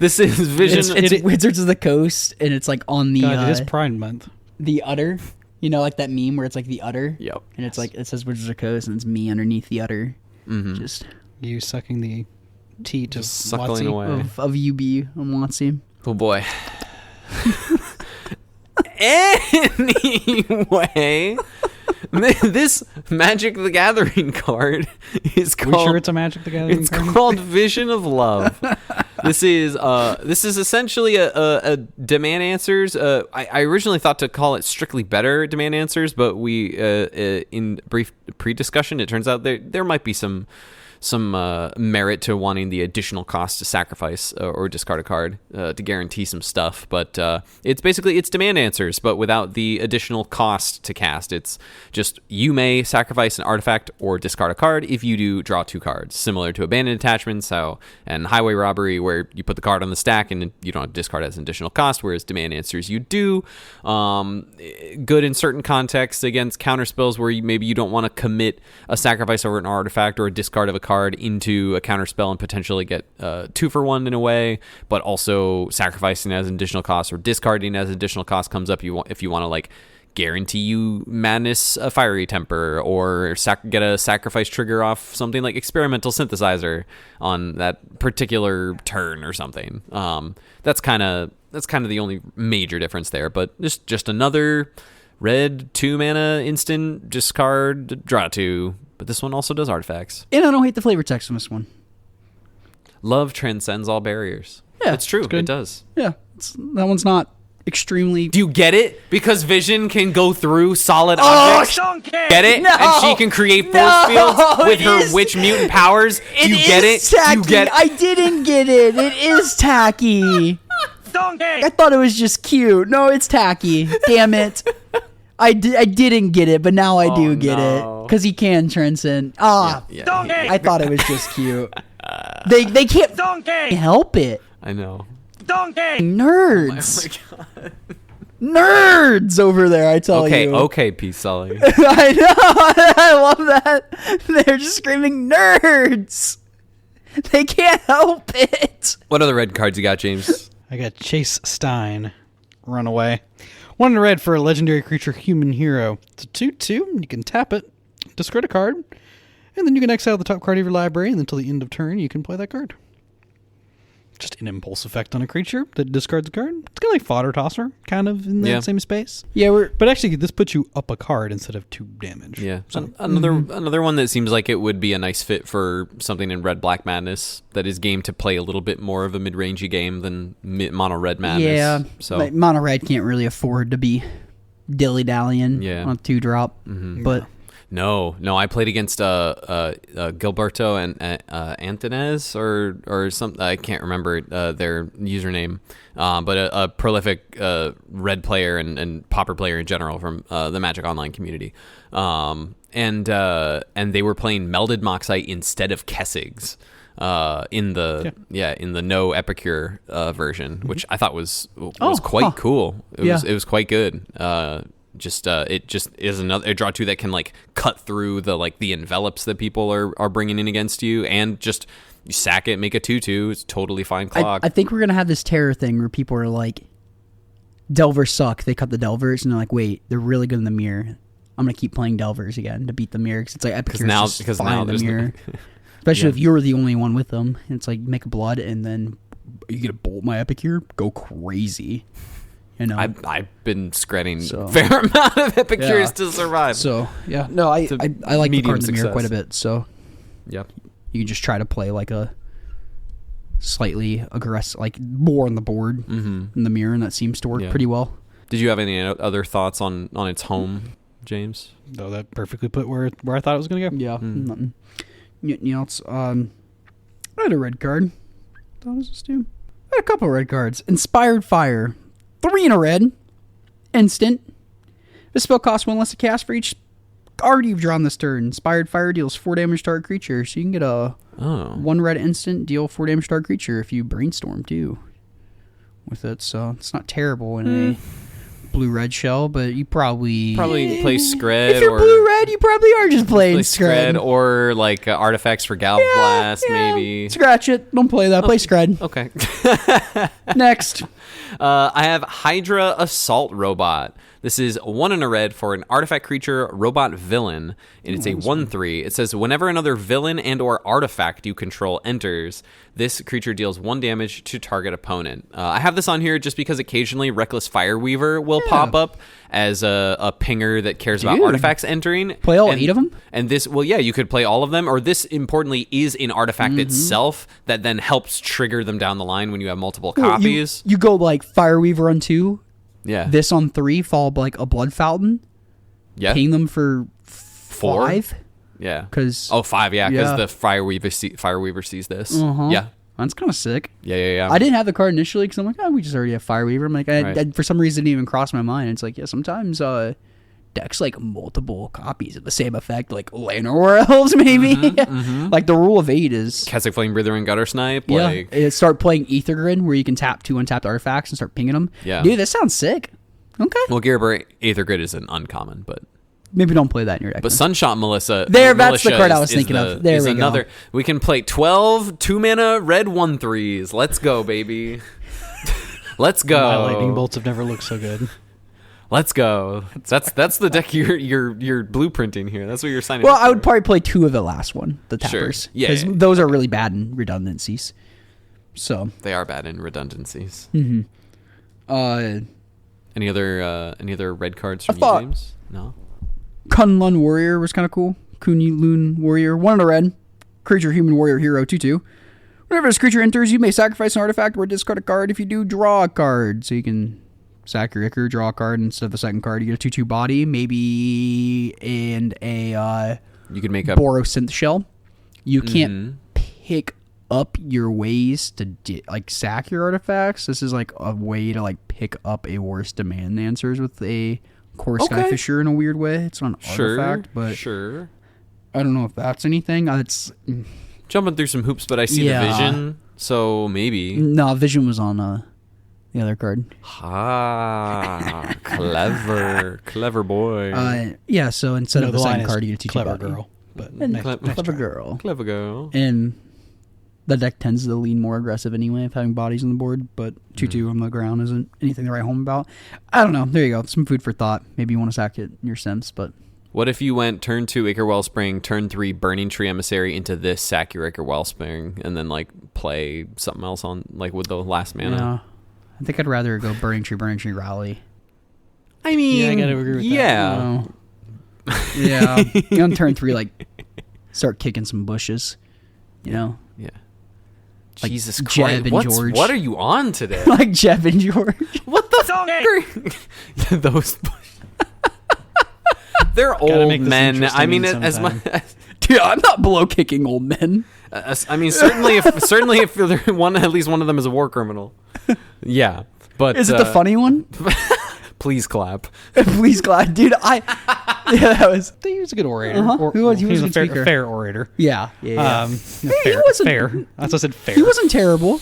This is Vision. It's Wizards of the Coast, and it's like on the God, it is Pride Month. the udder. You know, like that meme where it's like the udder. Yep. And it's like it says Wizards of the Coast, and it's me underneath the udder. Mm-hmm. Just You sucking the teat of suckling Watsy. away. of UB and Watsy. Oh boy. Anyway, this Magic the Gathering card is Are we called. sure it's a Magic the Gathering It's card? called Vision of Love. This is essentially a demand answers. I originally thought to call it strictly better demand answers, but we in brief pre-discussion, it turns out there might be some merit to wanting the additional cost to sacrifice or discard a card to guarantee some stuff. But it's basically demand answers, but without the additional cost to cast. It's just you may sacrifice an artifact or discard a card. If you do, draw 2 cards, similar to Abandoned Attachments and Highway Robbery, where you put the card on the stack and you don't have to discard as an additional cost, whereas demand answers you do. Good in certain contexts against counter spells where maybe you don't want to commit a sacrifice over an artifact or a discard of a card into a counter spell and potentially get 2 for 1 in a way, but also sacrificing as an additional cost or discarding as an additional cost comes up. If you want to like guarantee you madness a fiery temper or get a sacrifice trigger off something like experimental synthesizer on that particular turn or something. That's kind of the only major difference there, but just another red 2 mana instant discard, draw 2. But this one also does artifacts. And I don't hate the flavor text on this one. Love transcends all barriers. Yeah, it's true. it's good. It does. Yeah, that one's not extremely. Do you get it? Because Vision can go through solid objects. Get it? No. And she can create force fields with her witch mutant powers. Do you get it? Tacky. You get I didn't get it. It is tacky. I thought it was just cute. No, it's tacky. Damn it. I didn't get it, but now I do get it because he can transcend. I thought it was just cute. They can't help it. I know. Nerds. Oh my God. Nerds over there, I tell you. Okay, Peace Sully. I know. I love that. They're just screaming nerds. They can't help it. What other red cards you got, James? I got Chase Stein, Runaway. 1 in red for a legendary creature human hero. It's a 2/2. You can tap it, discard a card, and then you can exile the top card of your library, and until the end of turn, you can play that card. Just an impulse effect on a creature that discards a card. It's kind of like Fodder Tosser, kind of in that same space. Yeah, But actually, this puts you up a card instead of 2 damage. Yeah. So, Another one that seems like it would be a nice fit for something in Red Black Madness that is game to play a little bit more of a mid-rangey game than Mono Red Madness. Yeah, So like, Mono Red can't really afford to be dilly-dallying on a 2-drop. But No, I played against Gilberto and Antonez or something. I can't remember their username, but a prolific red player and Pauper player in general from the Magic Online community, and they were playing Melded Moxite instead of Kessigs. In the no Epicure version, which I thought was quite cool. It was quite good. It just is another draw 2 that can like cut through the envelops that people are bringing in against you, and just you sack it, make a 2/2. It's totally fine clock. I think we're gonna have this terror thing where people are like, Delvers suck. They cut the Delvers, and they're like, wait, they're really good in the mirror. I'm gonna keep playing Delvers again to beat the mirror because it's like Epicure because now the mirror. Especially if you're the only one with them. It's like make a blood and then you get a bolt my Epicure, go crazy. You know, I've been scredding a fair amount of Epicures to survive. So yeah, no, I like the card in the mirror quite a bit. So yep, you can just try to play like a slightly aggressive, like more on the board in the mirror, and that seems to work pretty well. Did you have any other thoughts on its home? James? Though that perfectly put where I thought it was going to go. Yeah. Nothing. Anything else? I had a red card. What was this do? I had a couple of red cards. Inspired Fire. 3 in a red. Instant. This spell costs 1 less to cast for each card you've drawn this turn. Inspired Fire deals 4 damage to target creature. So you can get a 1 red instant, deal 4 damage to target creature if you brainstorm too with it. So it's not terrible in a blue-red shell, but you probably play Scred. If you're blue-red, you probably are just playing Scred. Or like artifacts for Gal Blast, maybe. Scratch it. Don't play that. Play Scred. Okay. Next. I have Hydra Assault Robot. This is 1 in a red for an artifact creature, robot villain, and it's a 1/3. It says whenever another villain and or artifact you control enters, this creature deals 1 damage to target opponent. I have this on here just because occasionally Reckless Fireweaver will pop up as a pinger that cares about artifacts entering. Play all 8 of them? And this, you could play all of them, or this, importantly, is an artifact itself that then helps trigger them down the line when you have multiple copies. You go like Fireweaver on 2. Yeah. This on 3, followed by like a Blood Fountain. Yeah. Paying them for 4? 5. Yeah. 5, yeah, because the Fireweaver sees this. Yeah. That's kind of sick. Yeah. I didn't have the card initially because I'm like, we just already have Fireweaver. I'm like, I for some reason it didn't even cross my mind. It's like, sometimes decks like multiple copies of the same effect, like Llanowar Elves, maybe. Like the rule of 8 is Keswick Flame Breather and Gutter Snipe. Start playing Aether Grid where you can tap 2 untapped artifacts and start pinging them. Yeah. Dude, that sounds sick. Okay. Well, Gearber Aether Grid is an uncommon, but maybe don't play that in your deck. But Sunshot Melissa. That's the card I was thinking of. There we go. We can play 12 2-mana red 1/3s. Let's go, baby. Let's go. My lightning bolts have never looked so good. Let's go. That's the deck you're blueprinting here. That's what you're signing. Well, up I would for. probably play 2 of the last one, the tappers. Sure. Yeah. Because those are really bad in redundancies. So they are bad in redundancies. Any other red cards from you, James? No. Kunlun Warrior was kind of cool. Kunlun Warrior, 1 in a red. Creature, human, warrior, hero, 2/2. Whenever this creature enters, you may sacrifice an artifact or discard a card. If you do, draw a card. So you can sack your Ichor, draw a card instead of the second card. You get a 2/2 body, maybe, and a you could make a Borosynth shell. You can't pick up your ways to sack your artifacts. This is like a way to like pick up a worse demand answers with a Core Sky Fisher in a weird way. It's not an artifact, but I don't know if that's anything. It's jumping through some hoops, but I see the vision, so maybe. No, vision was on the other card. Clever boy. So instead of the second card, you get a 2/2 clever body. girl, but Clever girl. And the deck tends to lean more aggressive anyway of having bodies on the board, but 2/2 on the ground isn't anything to write home about. I don't know. There you go. Some food for thought. Maybe you want to sack it in your Sims, but... What if you went turn 2 Ichor Wellspring, turn 3 Burning Tree Emissary into this, sack your Ichor Wellspring, and then play something else on with the last mana? Yeah. I think I'd rather go Burning Tree, Rally. I mean, I gotta agree with that. Yeah. On turn 3, start kicking some bushes. Yeah. Like Jesus Jeb Christ. and George. What are you on today? Like Jeb and George. What the fuck? Those they're old men. I mean, as much. Dude, I'm not blow kicking old men. I mean, certainly if at least one of them is a war criminal. Yeah, but is it the funny one? Please clap. Please clap, dude. That was. He was a good orator. He was a a fair orator. Yeah. He wasn't fair. That's what I said. Fair. He wasn't terrible.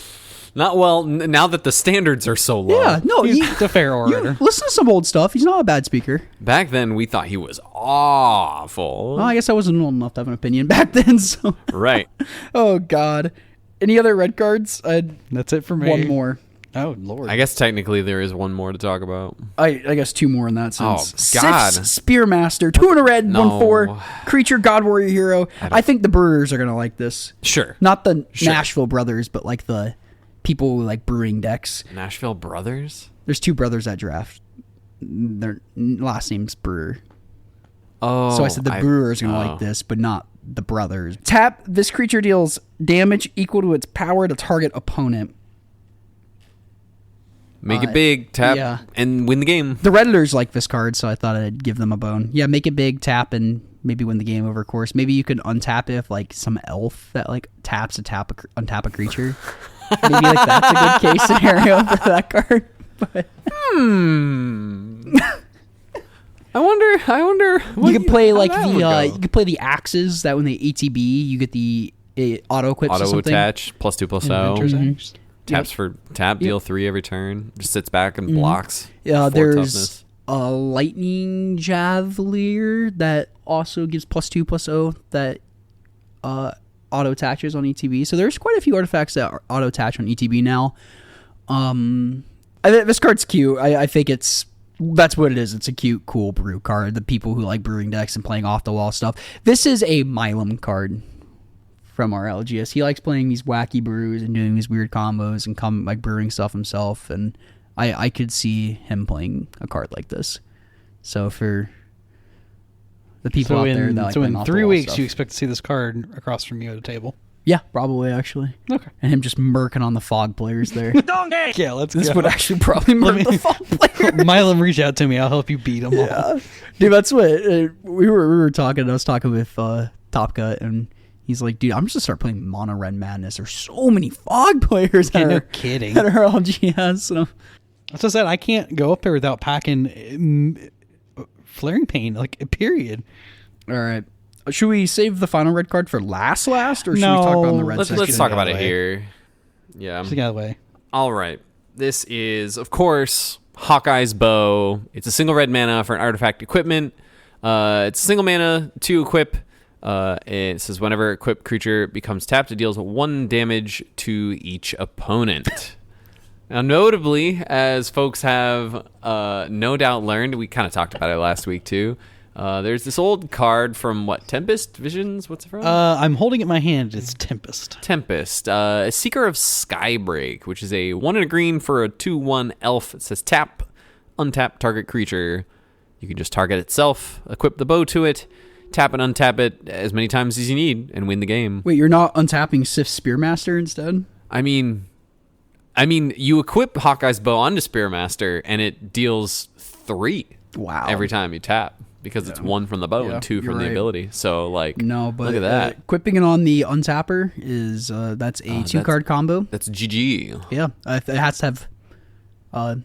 Not well. Now that the standards are so low. Yeah. No. He's a fair orator. Listen to some old stuff. He's not a bad speaker. Back then, we thought he was awful. Well, I guess I wasn't old enough to have an opinion back then. So. Right. Oh God. Any other red cards? That's it for me. One more. Oh Lord. I guess technically there is one more to talk about. I guess 2 more in that sense. Oh God. Sif's Spearmaster, 2 in a red, 1/4 creature, God Warrior hero. I think the brewers are gonna like this. Sure. Not the Nashville brothers, but the people who like brewing decks. Nashville brothers. There's 2 brothers that draft. Their last name's Brewer. Oh. So I said the brewers are gonna like this, but not the brothers. Tap. This creature deals damage equal to its power to target opponent. Make it big, tap, and win the game. The Redditors like this card, so I thought I'd give them a bone. Yeah, make it big, tap, and maybe win the game over course. Maybe you could untap it if like some elf that like taps untap a creature. Maybe like that's a good case scenario for that card. But I wonder. You could play like you could play the axes that when they ATB, you get the auto equips or auto something. attach +2/+0. Taps for tap, deal 3 every turn. Just sits back and blocks. Yeah, 4 there's toughness. a lightning javelier that also gives +2/+0 that auto attaches on ETB. So there's quite a few artifacts that auto attach on ETB now. This card's cute. I think that's what it is. It's a cute, cool brew card. The people who like brewing decks and playing off the wall stuff. This is a Milam card from our LGS. He likes playing these wacky brews and doing these weird combos and like brewing stuff himself. And I could see him playing a card like this. So for the people out there that like so playing in off the 3 wall weeks, stuff. you expect to see this card across from you at a table. Yeah, probably actually. Okay. And him just murking on the fog players there. Yeah, let's This go. would actually probably murk the fog players. Milam, reach out to me. I'll help you beat them all. Dude, that's what we were talking. I was talking with Top Cut, and he's like, "Dude, I'm just gonna start playing Mono Red Madness. There's so many fog players Yeah, that no are kidding. that are LGS." So, That's what I said. I can't go up there without packing Flaring Pain, like, period. all right, should we save the final red card for last, or should we No. talk about the red? Let's section? talk about it away. here. Yeah. Just get out of the way. All right. This is, of course, Hawkeye's Bow. It's a single red mana for an artifact equipment. It's a single mana to equip. It says whenever equipped creature becomes tapped, it deals 1 damage to each opponent. Now, notably, as folks have no doubt learned, we kind of talked about it last week too. There's this old card from Tempest Visions? What's it from? I'm holding it in my hand. It's Tempest. Tempest, a Seeker of Skybreak, which is a 1 and a green for a 2/1 elf. It says tap, untap target creature. You can just target itself, equip the bow to it, tap and untap it as many times as you need, and win the game. Wait, you're not untapping Sif Spearmaster instead? I mean, you equip Hawkeye's Bow onto Spearmaster, and it deals 3 Wow. every time you tap. Because it's 1 from the bow and 2 from you're the right. ability. So, like, No, but look at that. Equipping it on the untapper is that's a 2-card combo. That's GG. Yeah, it has to have. Has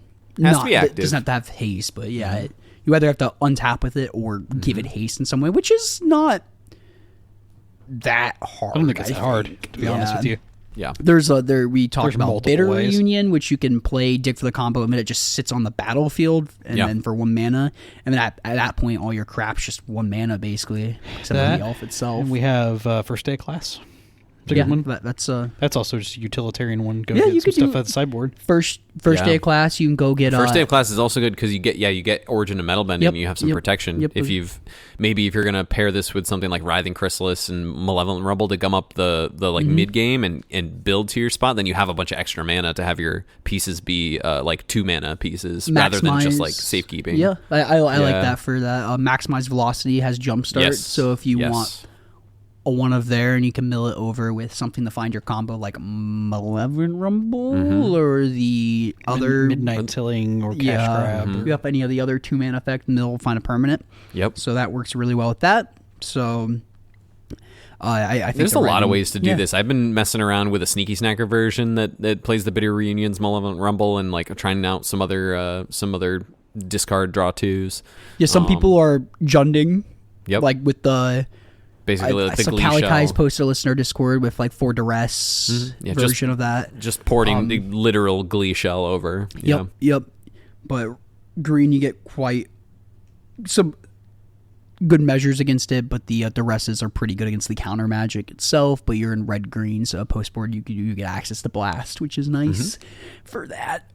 to be It active. doesn't have to have haste, but yeah, you either have to untap with it or give it haste in some way, which is not that hard. I don't think it's that hard, to be honest with you. Yeah. We talked There's about multiple Bitter ways. Reunion, which you can play dig for the combo, and then it just sits on the battlefield, and Yeah. then for 1 mana, and then at that point, all your crap's just 1 mana basically, except for That, the elf itself. And we have First Day Class. It's a yeah, good one. that's also just a utilitarian one. Go Yeah, get you some could stuff do- at the sideboard. first Yeah. day of class. You can go get First day of class is also good because you get Origin of Metal Bending Yep, and you have some yep, protection. yep. If you're gonna pair this with something like Writhing Chrysalis and Malevolent Rumble to gum up the like mid game and build to your spot, then you have a bunch of extra mana to have your pieces be like 2 mana pieces rather than just like safekeeping. Yeah, I like Yeah. that for that. Maximize velocity has jumpstart, Yes. so if you Yes. want a 1 of there and you can mill it over with something to find your combo like Malevolent Rumble or the other Midnight Tilling or Cash Grab. Yep, any of the other 2-mana effect, mill, find a permanent. Yep. So that works really well with that. So I think There's the a lot of writing- ways to do yeah. this. I've been messing around with a Sneaky Snacker version that plays the Bitter Reunions, Malevolent Rumble, and like trying out some other discard draw 2s. Yeah, some people are junding. Yep. Like with the Basically, like the so Glee Kalikai's Shell. posted a listener Discord with like 4 duress Yeah, version of that. Just porting the literal Glee Shell over. Yeah. Yep. But green, you get quite some good measures against it, but the duresses are pretty good against the counter magic itself. But you're in red green, so post board you get access to blast, which is nice for that.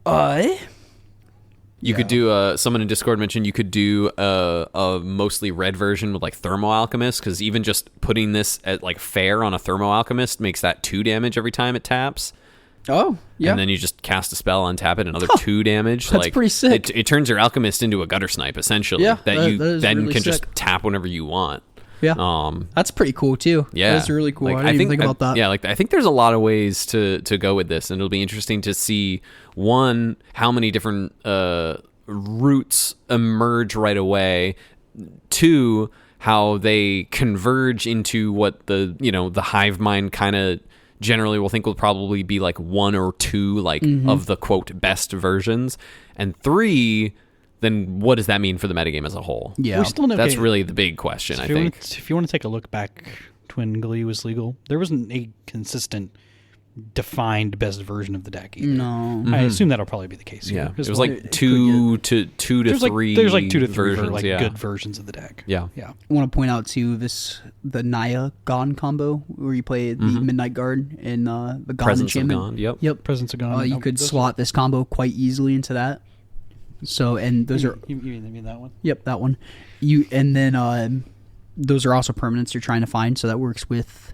You could do someone in Discord mentioned you could do a mostly red version with like Thermo Alchemist, because even just putting this at like fair on a Thermo Alchemist makes that 2 damage every time it taps. Oh, yeah. And then you just cast a spell, untap it, another 2 damage. That's pretty sick. It turns your Alchemist into a gutter snipe, essentially. Yeah, that you that is then really can sick. just tap whenever you want. Yeah. That's pretty cool too. Yeah, That's really cool. Like, I didn't even think about that. Yeah, like I think there's a lot of ways to go with this, and it'll be interesting to see one, how many different routes emerge right away. Two, how they converge into what the hive mind kind of generally will think will probably be like one or two of the quote best versions, and three, then what does that mean for the metagame as a whole? Yeah. We still never. That's really the big question, I think. If you want to take a look back to when Glee was legal, there wasn't a consistent, defined best version of the deck either. No. I assume that'll probably be the case here. Yeah, it as was well. like two to three. There's like 2 to 3 versions, good versions of the deck. Yeah. Yeah. I want to point out too the Naya Gon combo where you play the Midnight Guard and the Gon Presence of enchantment. Gone. Yep. Yep. Presence of Gone. You could slot this combo quite easily into that. So and those are You mean that one? Yep, that one. Those are also permanents you're trying to find, so that works with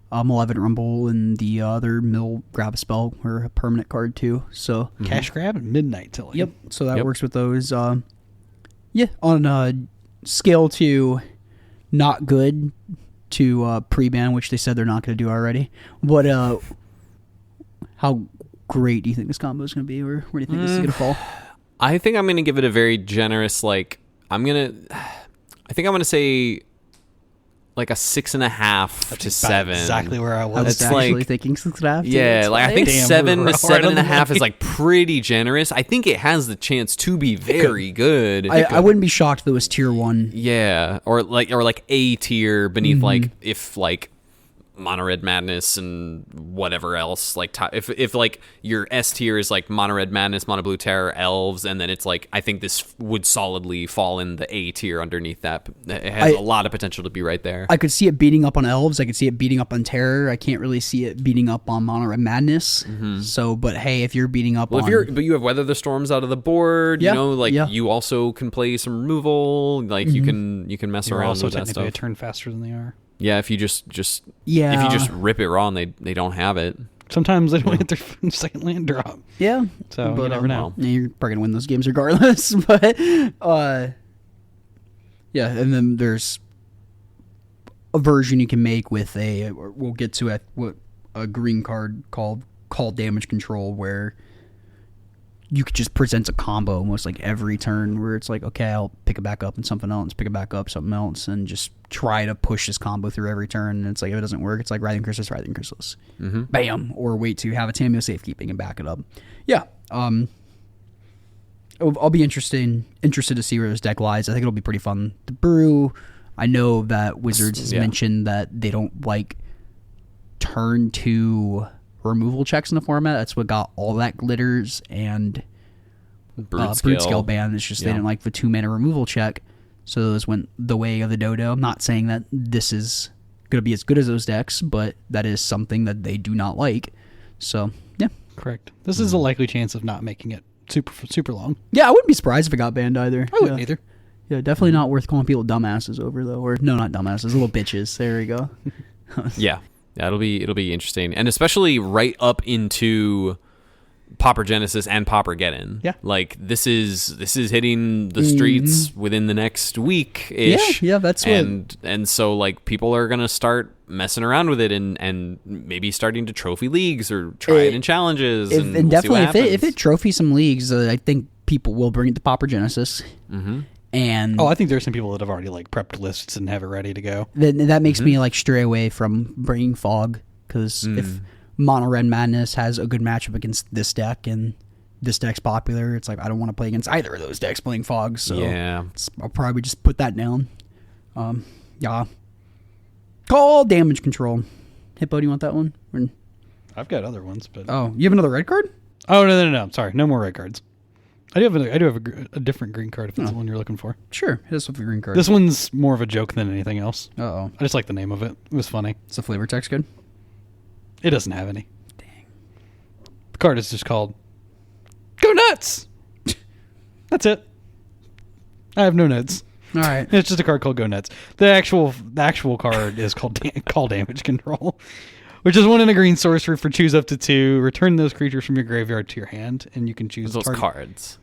Malevolent Rumble and the other Mill Grab a Spell or a permanent card too. So Cash Grab and Midnight Tilling. yep, so that Yep. works with those. On scale to not good to pre-ban, which they said they're not going to do already. But how great do you think this combo is going to be, or where do you think this is going to fall? I think I'm going to give it a very generous, I think I'm going to say like a 6.5 to 7. Exactly where I I was. was It's actually like- thinking 6.5. Yeah, like I think Damn, 7 we're to right on the 7.5 is line. like pretty generous. I think it has the chance to be very good. I wouldn't be shocked if it was tier 1. Yeah, or like A tier beneath if Mono Red Madness and whatever else, if like your S tier is like Mono Red Madness, Mono Blue Terror, Elves, and then it's like I think this would solidly fall in the A tier underneath that. It has a lot of potential to be right there. I could see it beating up on Elves. I could see it beating up on Terror. I can't really see it beating up on Mono Red Madness. So, but hey, if you're beating up on... But you have Weather the Storms out of the board, Yeah, you also can play some removal, you can mess You're around also with that technically a stuff. turn faster than they are. Yeah, if you just if you just rip it raw and they don't have it. Sometimes they don't hit their second land drop. Yeah. So But, you never know. Yeah, you're probably going to win those games regardless. But, yeah, and then there's a version you can make with we'll get to a green card called Call Damage Control, where you could just present a combo almost like every turn where it's like, okay, I'll pick it back up and something else, pick it back up, something else, and just try to push this combo through every turn. And it's like, if it doesn't work, it's like Writhing Chrysalis. Bam! Or wait to have a Tamiyo Safekeeping and back it up. Yeah. I'll be interested to see where this deck lies. I think it'll be pretty fun to brew. I know that Wizards has mentioned that they don't like turn 2 removal checks in the format. That's what got all that glitters and Brute Scale ban. It's just they didn't like the 2-mana removal check, so those went the way of the dodo. I'm not saying that this is going to be as good as those decks, but that is something that they do not like. So yeah, Correct. This is a likely chance of not making it super long. yeah, I wouldn't be surprised if it got banned either. I wouldn't either. Yeah, definitely not worth calling people dumbasses over though, or no, not dumbasses, little bitches. There we go. Yeah, it'll be interesting, and especially right up into Pauper Genesis and Pauper Geddon. Yeah, like this is hitting the streets within the next week ish. Yeah, that's and so like people are gonna start messing around with it and maybe starting to trophy leagues or try it in challenges. And we'll definitely, see what if it trophy some leagues, I think people will bring it to Pauper Genesis. And I think there's some people that have already like prepped lists and have it ready to go. That makes me like stray away from bringing Fog, because if Mono Red Madness has a good matchup against this deck and this deck's popular, it's like I don't want to play against either of those decks playing Fog. So yeah, I'll probably just put that down. Yeah. Call Damage Control. Hippo, do you want that one? I've got other ones, but Oh, you have another red card? oh no, sorry, no more red cards. I do have a different green card if that's the one you're looking for. Sure, hit us with the green card. This one's more of a joke than anything else. Uh-oh. I just like the name of it. It was funny. Is the flavor text good? It doesn't have any. Dang. The card is just called Go Nuts! That's it. I have no notes. All right. It's just a card called Go Nuts. The actual card is called Call Damage Control, which is 1 in a green sorcery for choose up to 2. Return those creatures from your graveyard to your hand, and you can choose those cards.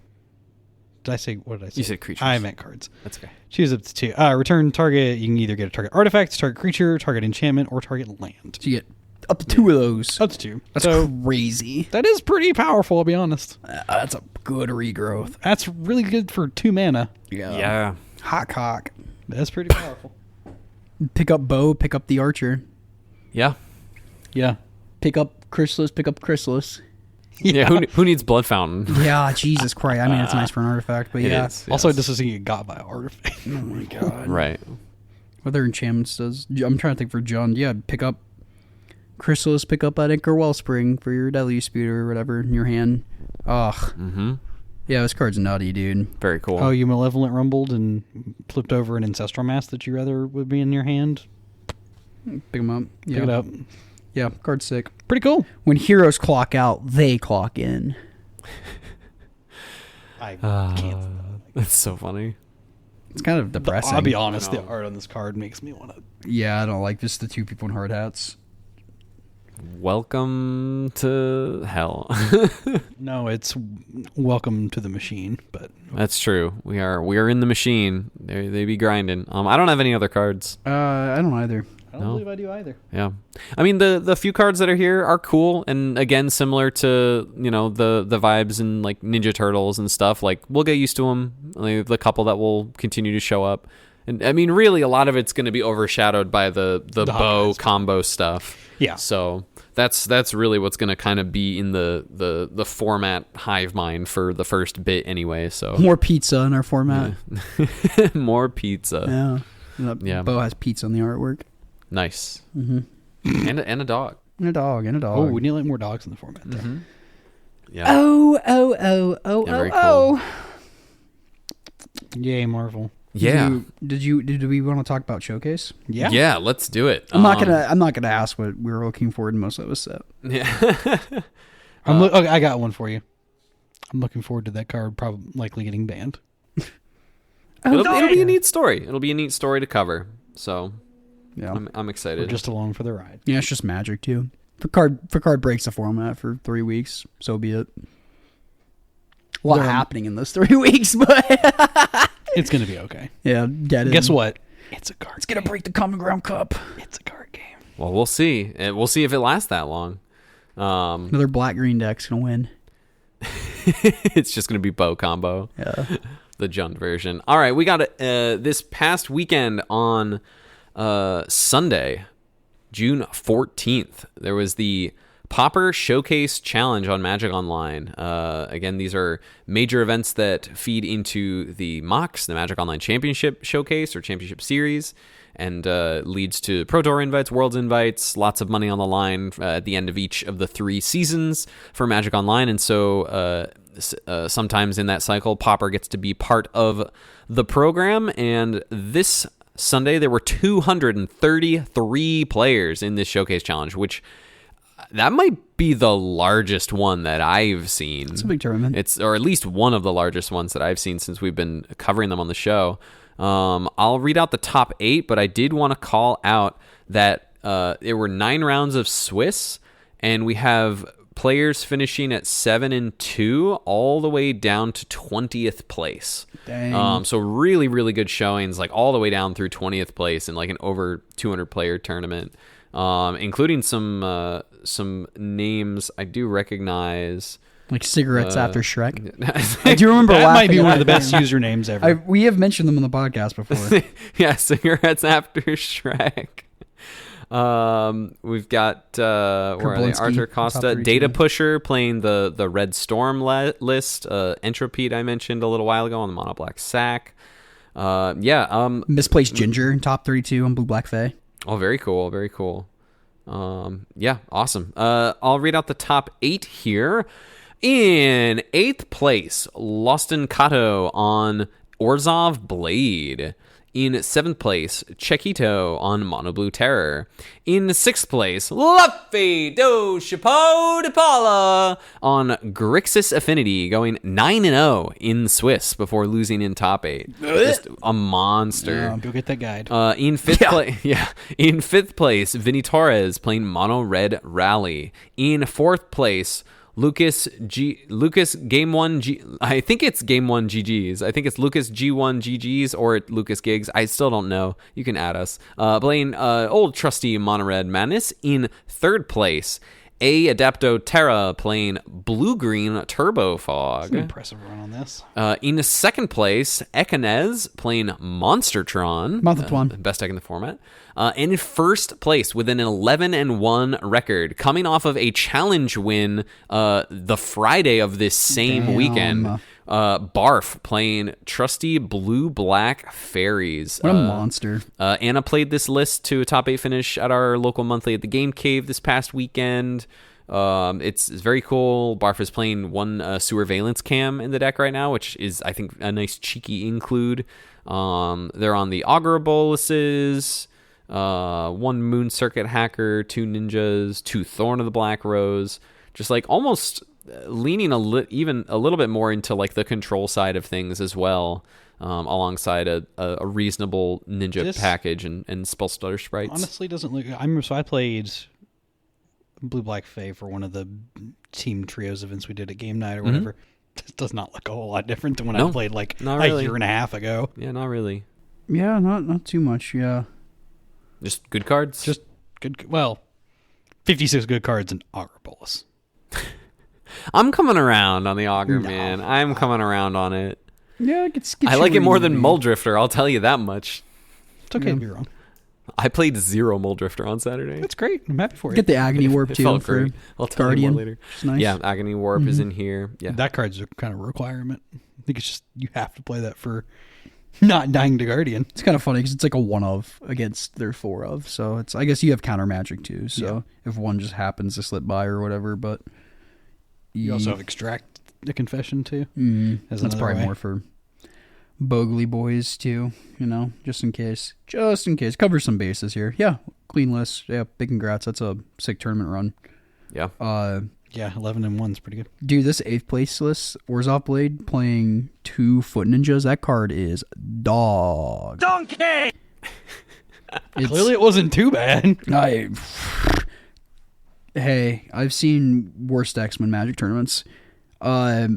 Did I say, what did I say? You said creatures. I meant cards. That's okay. Choose up to 2. Return target. You can either get a target artifact, target creature, target enchantment, or target land. So you get up to 2 of those. Up to 2. That's crazy. That is pretty powerful, I'll be honest. That's a good regrowth. That's really good for 2 mana. Yeah. Hot cock. That's pretty powerful. Pick up bow, pick up the archer. Yeah. Yeah. Pick up Chrysalis, pick up Chrysalis. Yeah. Who needs Blood Fountain? Yeah, Jesus Christ. I mean, it's nice for an artifact, but It yeah. is, Also, yes. this is get got by artifact. Oh my God. Right. Other enchantments does. I'm trying to think for John. Yeah, pick up Chrysalis, pick up an Anchor Wellspring for your Deluge Speeder or whatever in your hand. Ugh. Mm-hmm. Yeah, this card's nutty, dude. Very cool. Oh, you Malevolent Rumbled and flipped over an Ancestral Mass that you rather would be in your hand? Pick them up. Yeah. Pick it up. Yeah, card's sick. Pretty cool. When heroes clock out, they clock in. I can't. That's so funny. It's kind of depressing. I'll be honest, the art on this card makes me want to... Yeah, I don't like just the 2 people in hard hats. Welcome to hell. No, it's welcome to the machine, but... That's true. We are in the machine. They be grinding. I don't have any other cards. I don't either. I don't believe I do either. Yeah. I mean, the few cards that are here are cool, and again, similar to, the vibes in like Ninja Turtles and stuff. Like, we'll get used to them. Like, the couple that will continue to show up. And I mean, really, a lot of it's going to be overshadowed by the bow combo stuff. Yeah. So that's really what's going to kind of be in the format hive mind for the first bit anyway. So More pizza in our format. yeah. More pizza. Yeah. Yeah. Bo has pizza on the artwork. Nice. Mm-hmm. And a dog. And a dog. Oh, we need like more dogs in the format. There. Mm-hmm. Yeah. Oh, very cool. Yay, Marvel. Yeah. Did we want to talk about Showcase? Yeah. Yeah, let's do it. I'm not gonna ask what we were looking forward to most of this set. Yeah. Okay, I got one for you. I'm looking forward to that card probably likely getting banned. It'll be a neat story. It'll be a neat story to cover. So Yeah. I'm excited. We're just along for the ride. Yeah, it's just Magic too. If a card breaks the format for 3 weeks, so be it. A lot happening in those 3 weeks, but It's gonna be okay. yeah, get it. Guess what? It's a card. It's gonna break the Common Ground Cup. It's a card game. Well, we'll see. And we'll see if it lasts that long. Another black green deck's gonna win. It's just going to be bow combo. Yeah. The Jund version. All right, we got this past weekend on Sunday, June 14th. There was the Pauper Showcase Challenge on Magic Online. Again, these are major events that feed into the MOCS, the Magic Online Championship Showcase or Championship Series, and leads to Pro Tour invites, Worlds invites, lots of money on the line at the end of each of the 3 seasons for Magic Online. And so sometimes in that cycle, Pauper gets to be part of the program. And this Sunday, there were 233 players in this Showcase Challenge, which that might be the largest one that I've seen. It's a big tournament. Or at least one of the largest ones that I've seen since we've been covering them on the show. I'll read out the top 8, but I did want to call out that there were 9 rounds of Swiss, and we have players finishing at 7-2 all the way down to 20th place. Dang. So really, really good showings, like all the way down through 20th place in like an over 200 player tournament, including some names I do recognize. Like cigarettes after Shrek. I do remember That laughing might be at one of the that best name. usernames ever. We have mentioned them on the podcast before. Yeah, cigarettes after Shrek. We've got where are they? Kerblinsky, Arthur top Costa, 32. Data Pusher playing the Red Storm list. Entropy I mentioned a little while ago on the Mono Black Sack. Misplaced Ginger in top 32 on Blue Black Fae. Oh, very cool, very cool. Yeah, awesome. I'll read out the top 8 here. In 8th place, Loston Kato on Orzhov Blade. In 7th place, Chiquito on Mono Blue Terror. In 6th place, Luffy do Chapeau de Paula on Grixis Affinity, going 9-0 in Swiss before losing in top 8. Just a monster. Go get that guide. In 5th place, Vinny Torres playing Mono Red Rally. In 4th place, Lucas Game 1 G. I think it's Game 1 GGs. I think it's Lucas G1 GGs or Lucas Gigs. I still don't know. You can add us. Playing old trusty Monored Madness in third place. A Adapto Terra playing Blue-Green Turbo Fog. That's an impressive run on this. In second place, Ekanez playing Monstertron. Best deck in the format. And in first place with an 11-1 record, coming off of a challenge win the Friday of this same weekend. Barf playing trusty Blue-Black Fairies. What a monster. Anna played this list to a top 8 finish at our local monthly at the Game Cave this past weekend. It's very cool. Barf is playing one Surveillance Cam in the deck right now, which is, I think, a nice cheeky include. They're on the Augur Boluses, one Moon Circuit Hacker, 2 Ninjas, 2 Thorn of the Black Rose. Just like almost leaning even a little bit more into like the control side of things as well, alongside a reasonable ninja package and spell stutter sprites. Honestly, doesn't look. I remember, so I played Blue Black Fae for one of the team trios events we did at Game Night or whatever. This does not look a whole lot different than when I played like a year and a half ago. Yeah, not really. Yeah, not too much. Yeah, just good cards. Just good. Well, 56 good cards and Augur Bolus. I'm coming around on the Augur, man. I'm coming around on it. Yeah, I like it more than Muldrifter, I'll tell you that much. It's okay to be wrong. I played 0 Muldrifter on Saturday. That's great. I'm happy for you. Get the Agony Warp too. Felt great. I'll tell Guardian. you more later. It's nice. Yeah, Agony Warp is in here. Yeah, that card's a kind of requirement. I think it's just you have to play that for not dying to Guardian. It's kind of funny because it's like a 1-of against their 4-of. So it's, I guess you have counter magic too. So if one just happens to slip by or whatever, but you also have Extract the Confession too. That's probably more for Bogly boys too, just in case. Cover some bases here. Yeah, clean list. Yeah, big congrats. That's a sick tournament run. Yeah. Yeah, 11-1 is pretty good. Dude, this 8th place list, Orzhov Blade playing 2 Foot Ninjas. That card is dog. Donkey! Clearly it wasn't too bad. Hey, I've seen worse decks win Magic tournaments. That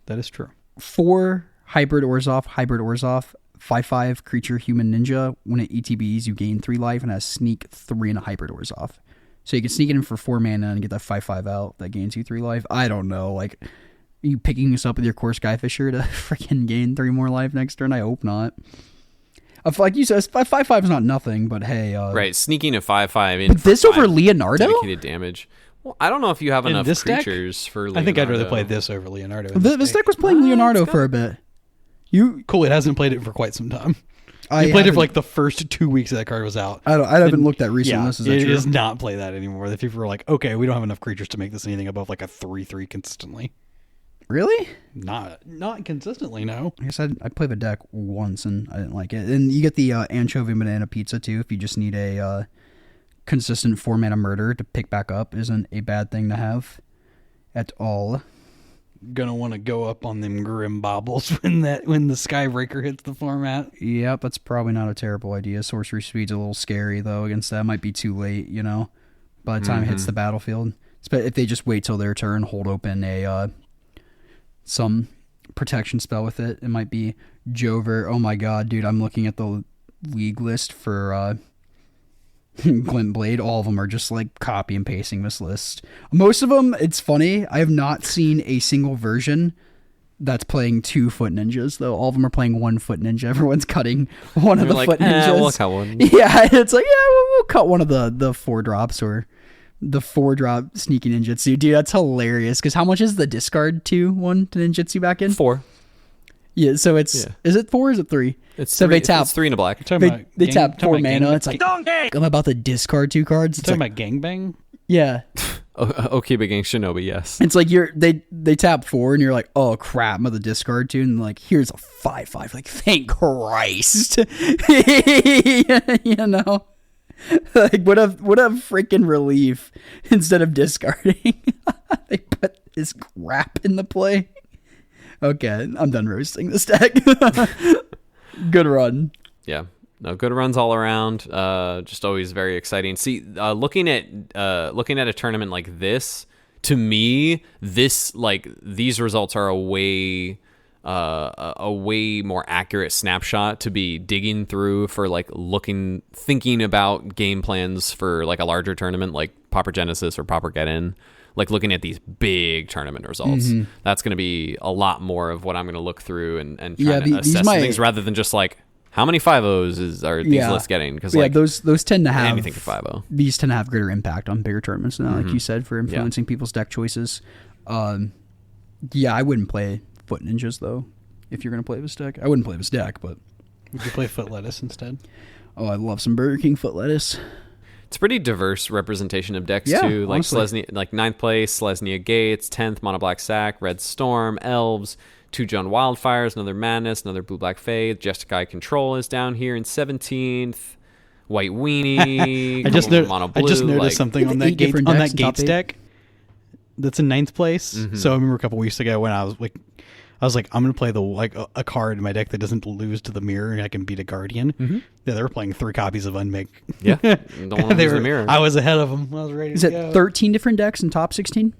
is true. 4 Hybrid Orzhov, 5/5 creature human ninja. When it ETBs, you gain 3 life and has sneak 3 in a Hybrid Orzhov. So you can sneak it in for 4 mana and get that 5/5 out that gains you 3 life. I don't know. Like, are you picking this up with your core Skyfisher to freaking gain 3 more life next turn? I hope not. Like you said, 5/5 is not nothing, but hey. Right, sneaking a 5/5 in. But this over Leonardo? Dedicated damage. Well, I don't know if you have enough creatures for Leonardo. I think I'd rather play this over Leonardo. This deck was playing Leonardo for a bit. Cool, it hasn't played it for quite some time. You played it for like the first 2 weeks that card was out. I haven't looked at recent lists. It does not play that anymore. The people were like, okay, we don't have enough creatures to make this anything above like a 3/3 consistently. Really? Not consistently, no. I guess I played the deck once and I didn't like it. And you get the anchovy banana pizza too if you just need a consistent 4 mana murder to pick back up. Isn't a bad thing to have at all. Gonna want to go up on them Grim Bobbles when the Skybreaker hits the format. Yep, that's probably not a terrible idea. Sorcery Speed's a little scary though against that. Might be too late, by the time it hits the battlefield. If they just wait till their turn, hold open a some protection spell with it. It might be Jover. Oh my god, dude, I'm looking at the league list for Glint Blade. All of them are just like copy and pasting this list. Most of them, it's funny, I have not seen a single version that's playing 2 Foot Ninjas though. All of them are playing 1 Foot Ninja. Everyone's cutting one of the Foot Ninjas. We'll cut one. Yeah, it's like, we'll cut one of the 4 drops or the 4-drop sneaky ninjutsu. Dude, that's hilarious. Because how much is the discard to 1 to ninjutsu back in? 4. Yeah, so it's is it 4 or is it 3? It's so 3. they tap. It's 3 in a black. They tap 4 mana. It's like I'm about to discard 2 cards. It's talking like, about Gangbang? Yeah. Okay, big gang Shinobi, yes. It's like they tap 4 and you're like, oh crap, I'm about to discard 2, and like here's a 5/5. Like, thank Christ. Like what a freaking relief. Instead of discarding, they put this crap in the play. Okay, I'm done roasting this deck. Good run. Yeah. No, good runs all around. Just always very exciting. See, looking at a tournament like this, to me, these results are a way more accurate snapshot to be digging through for like thinking about game plans for like a larger tournament like Pauper Genesis or Pauper Get In. Like looking at these big tournament results, that's going to be a lot more of what I'm going to look through and try to assess things rather than just like how many 5-0s are these lists getting? Because those tend to have anything for 5-0. These tend to have greater impact on bigger tournaments now, like you said, for influencing people's deck choices. I wouldn't play Foot Ninjas though. If you're going to play this deck, I wouldn't play this deck, but would you play Foot Lettuce instead? Oh, I love some Burger King Foot Lettuce. It's a pretty diverse representation of decks too. Like honestly. Selesnya, like 9th place, Selesnya Gates, 10th Mono Black Sack, Red Storm, Elves, 2 Jund Wildfires, another Madness, another Blue Black Fae. Jeskai Control is down here in 17th. White Weenie. I just noticed something on that Gates Gates deck that's in 9th place. So I remember a couple weeks ago when I was like, I'm gonna play a card in my deck that doesn't lose to the mirror, and I can beat a Guardian. Yeah, they were playing 3 copies of Unmake. Yeah, don't want to lose the mirror. I was ahead of them. I was ready. Is it 13 different decks in top 16?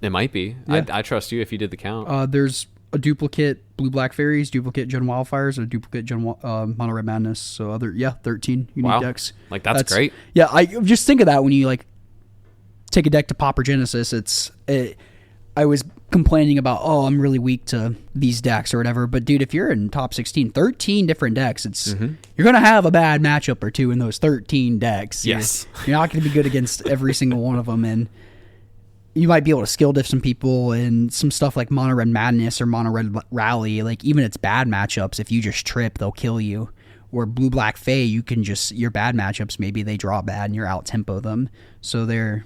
It might be. Yeah. I trust you if you did the count. There's a duplicate Blue Black Fairies, duplicate Jund Wildfires, a duplicate Mono Red Madness. So 13 unique decks. Like that's great. Yeah, I just think of that when you like take a deck to Pauper Genesis. I was complaining about, I'm really weak to these decks or whatever. But dude, if you're in top 16, 13 different decks, you're going to have a bad matchup or two in those 13 decks. Yes. You're not going to be good against every single one of them. And you might be able to skill diff some people and some stuff like Mono Red Madness or Mono Red Rally. Like even its bad matchups, if you just trip, they'll kill you. Or Blue Black Fae, you can just, your bad matchups, maybe they draw bad and you're out tempo them. So they're,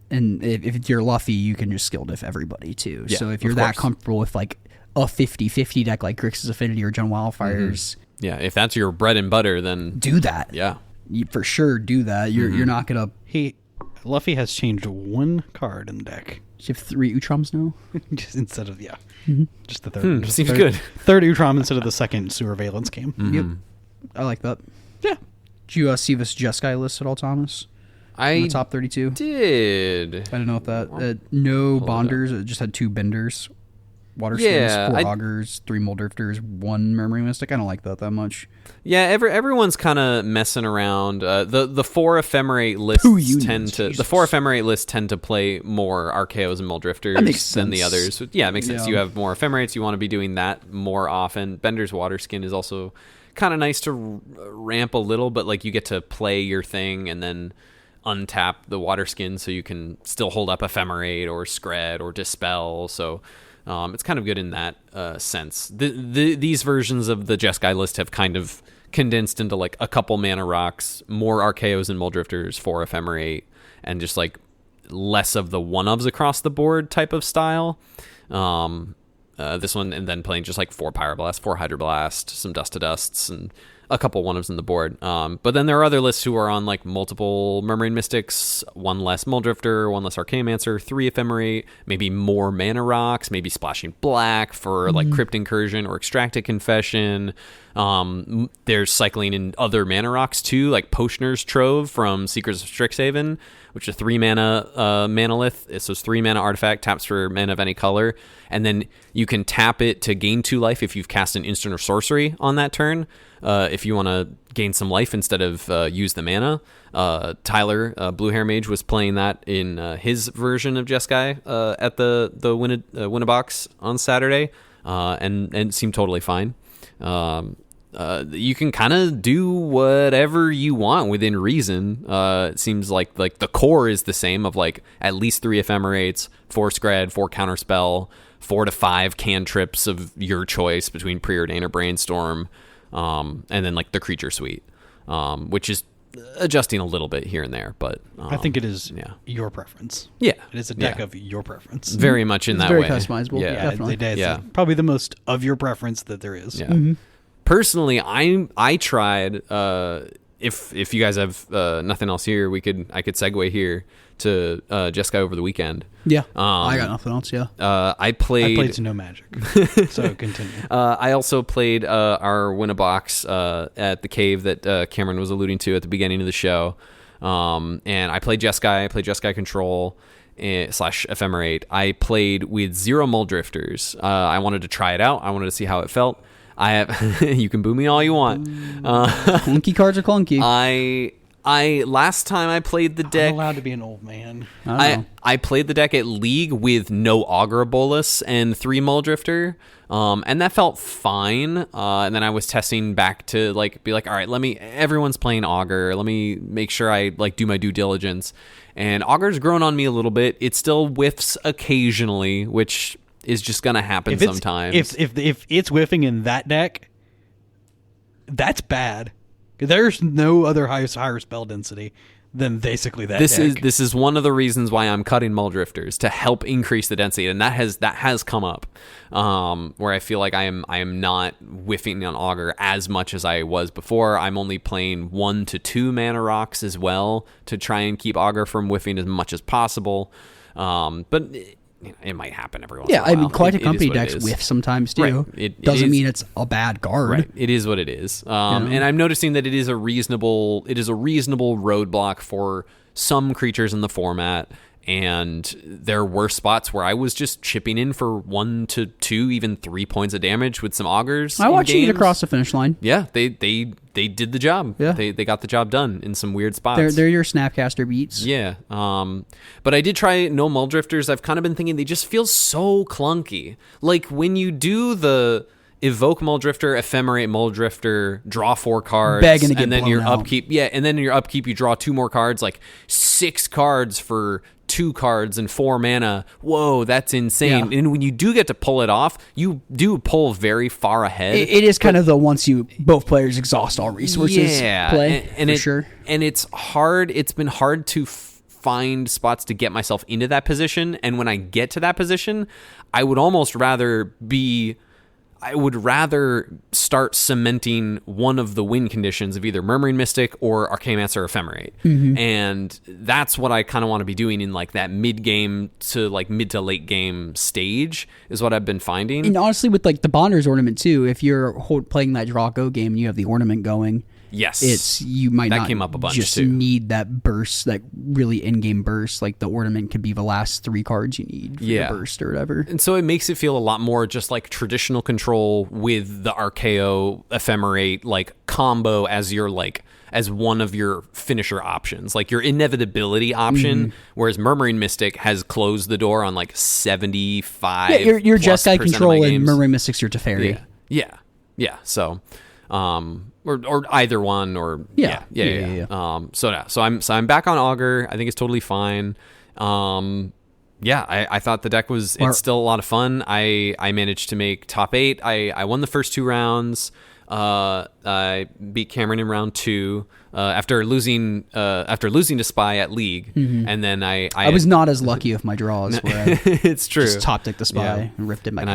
and if you're Luffy, you can just skill diff everybody too. Yeah, so if you're that comfortable with like a 50-50 deck like Grixis Affinity or Jund Wildfires. Yeah, if that's your bread and butter, then do that. Yeah. You for sure do that. You're not going to... Luffy has changed 1 card in the deck. You have 3 Utroms now? Just instead of, just the third. Seems good. Third Utrom instead of the second Surveillance game. Yep. I like that. Yeah. Did you see this Jeskai list at all, Thomas? In the top 32? Did. I don't know if that... no Bonders. It just had 2 Benders. Water Skins, 4 Augurs, 3 Moldrifters, 1 Murmuring Mystic. I don't like that much. Yeah, everyone's kind of messing around. The 4 Ephemerate lists the 4 Ephemerate lists tend to play more Archaeos and Moldrifters than the others. Yeah, it makes sense. You have more Ephemerates. You want to be doing that more often. Bender's Water Skin is also kind of nice to ramp a little, but like you get to play your thing and then untap the Water Skin so you can still hold up Ephemerate or Scred or Dispel. So it's kind of good in that sense. These versions of the Jeskai list have kind of condensed into like a couple mana rocks, more Archaeos and Moldrifters, 4 Ephemerate, and just like less of the one-ofs across the board type of style. This one, and then playing just like 4 Pyroblast, 4 Hydroblast, some Dust to Dusts, and a couple one-ofs in the board. But then there are other lists who are on like multiple Murmuring Mystics, 1 less Moldrifter, 1 less Archaeomancer, 3 Ephemerate, maybe more mana rocks, maybe splashing black for like Crypt Incursion or Extracted Confession. There's cycling in other mana rocks too, like Potioner's Trove from Secrets of Strixhaven, which is a 3 mana manolith. It's those 3 mana artifact, taps for mana of any color, and then you can tap it to gain 2 life if you've cast an instant or sorcery on that turn. If you want to gain some life instead of use the mana. Tyler, Blue Hair Mage, was playing that in his version of Jeskai at the Winnabox on Saturday, and it seemed totally fine. You can kind of do whatever you want within reason. It seems like the core is the same of like at least 3 Ephemerates, 4 Scred, 4 Counterspell, 4 to 5 cantrips of your choice between Preordain or Brainstorm, and then like the creature suite, which is adjusting a little bit here and there, but I think it is your preference. Yeah, it is a deck of your preference. Very much in that very way. Customizable. Yeah, definitely. It's probably the most of your preference that there is. Yeah. Personally, I tried. If you guys have nothing else here, I could segue here to Jeskai over the weekend. Yeah, I got nothing else. Yeah, I played to no magic. So continue. I also played our Winnabox at the cave that Cameron was alluding to at the beginning of the show, and I played Jeskai. I played Jeskai Control, slash ephemerate, I played with 0 Mull Drifters. I wanted to try it out. I wanted to see how it felt. I have you can boo me all you want. Clunky cards are clunky. I last time I played the deck, I'm allowed to be an old man. I played the deck at League with no Augur Bolus and 3 Mull Drifter, and that felt fine. And then I was testing back to like be like, all right, everyone's playing Augur. Let me make sure I like do my due diligence. And Augur's grown on me a little bit. It still whiffs occasionally, which is just gonna happen sometimes. If it's whiffing in that deck, that's bad. There's no other higher spell density than basically that deck. This is one of the reasons why I'm cutting Mull Drifters, to help increase the density, and that has come up, where I feel like I am not whiffing on Augur as much as I was before. I'm only playing 1 to 2 mana rocks as well to try and keep Augur from whiffing as much as possible. But it might happen every once in a while. Yeah, I mean, Collected Company decks whiff sometimes too. Right. It doesn't mean it's a bad card. Right. It is what it is. And I'm noticing that it is a reasonable roadblock for some creatures in the format. And there were spots where I was just chipping in for 1 to 2, even 3 points of damage with some Augurs. I watched you get across the finish line. Yeah, they did the job. Yeah. They got the job done in some weird spots. They're your Snapcaster beats. Yeah. But I did try no Mull Drifters. I've kind of been thinking they just feel so clunky. Like when you do the evoke Mull Drifter, ephemerate Mull Drifter, draw 4 cards, Begging to get and then blown your out. upkeep. Yeah, and then in your upkeep you draw 2 more cards, like 6 cards for 2 cards and 4 mana. Whoa, that's insane. Yeah. And when you do get to pull it off, you do pull very far ahead. It is kind of the once both players exhaust all resources play, for sure. And it's hard. It's been hard to find spots to get myself into that position. And when I get to that position, I would rather start cementing one of the win conditions of either Murmuring Mystic or Archaeomancer or Ephemerate. Mm-hmm. And that's what I kind of want to be doing in like that mid to late game stage is what I've been finding. And honestly, with like the Bonder's Ornament too, if you're playing that draw go game and you have the ornament going, yes, you might that not came up a bunch just too. need that burst, that really in-game burst. Like the ornament could be the last 3 cards you need for the burst or whatever. And so it makes it feel a lot more just like traditional control with the Archaeo Ephemerate like combo as one of your finisher options, like your inevitability option, whereas Murmuring Mystic has closed the door on like 75. Yeah, your plus Jeskai percent of my control and games. Murmuring Mystic's your Teferi. Yeah. So, or either one, or yeah. So I'm back on Augur. I think it's totally fine. I thought the deck it's still a lot of fun. I managed to make top 8. I won the first 2 rounds. I beat Cameron in round 2 after losing to Spy at League, and then I was not as lucky with my draws where I it's true. just top decked the Spy and ripped it. And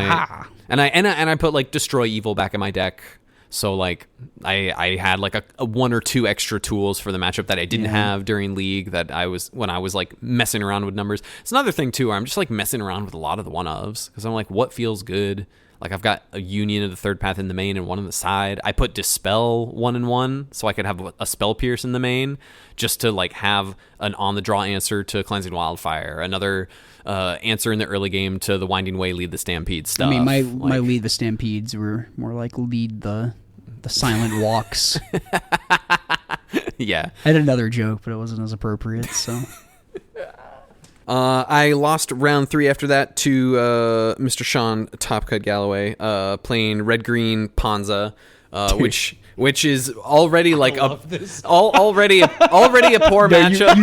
I put like Destroy Evil back in my deck. So like I had like a 1 or 2 extra tools for the matchup that I didn't have during League when I was like messing around with numbers. It's another thing too where I'm just like messing around with a lot of the 1-ofs because I'm like, what feels good? Like I've got a Union of the Third Path in the main and 1 on the side. I put Dispel 1 and 1 so I could have a Spell Pierce in the main just to like have an on the draw answer to Cleansing Wildfire, another answer in the early game to the Winding Way, Lead the Stampede stuff. I mean, my lead the Stampedes were more like lead the Silent Walks. Yeah. I had another joke, but it wasn't as appropriate, so... I lost round 3 after that to Mr. Sean Topcut Galloway, playing red-green Ponza, which is already like already a poor matchup.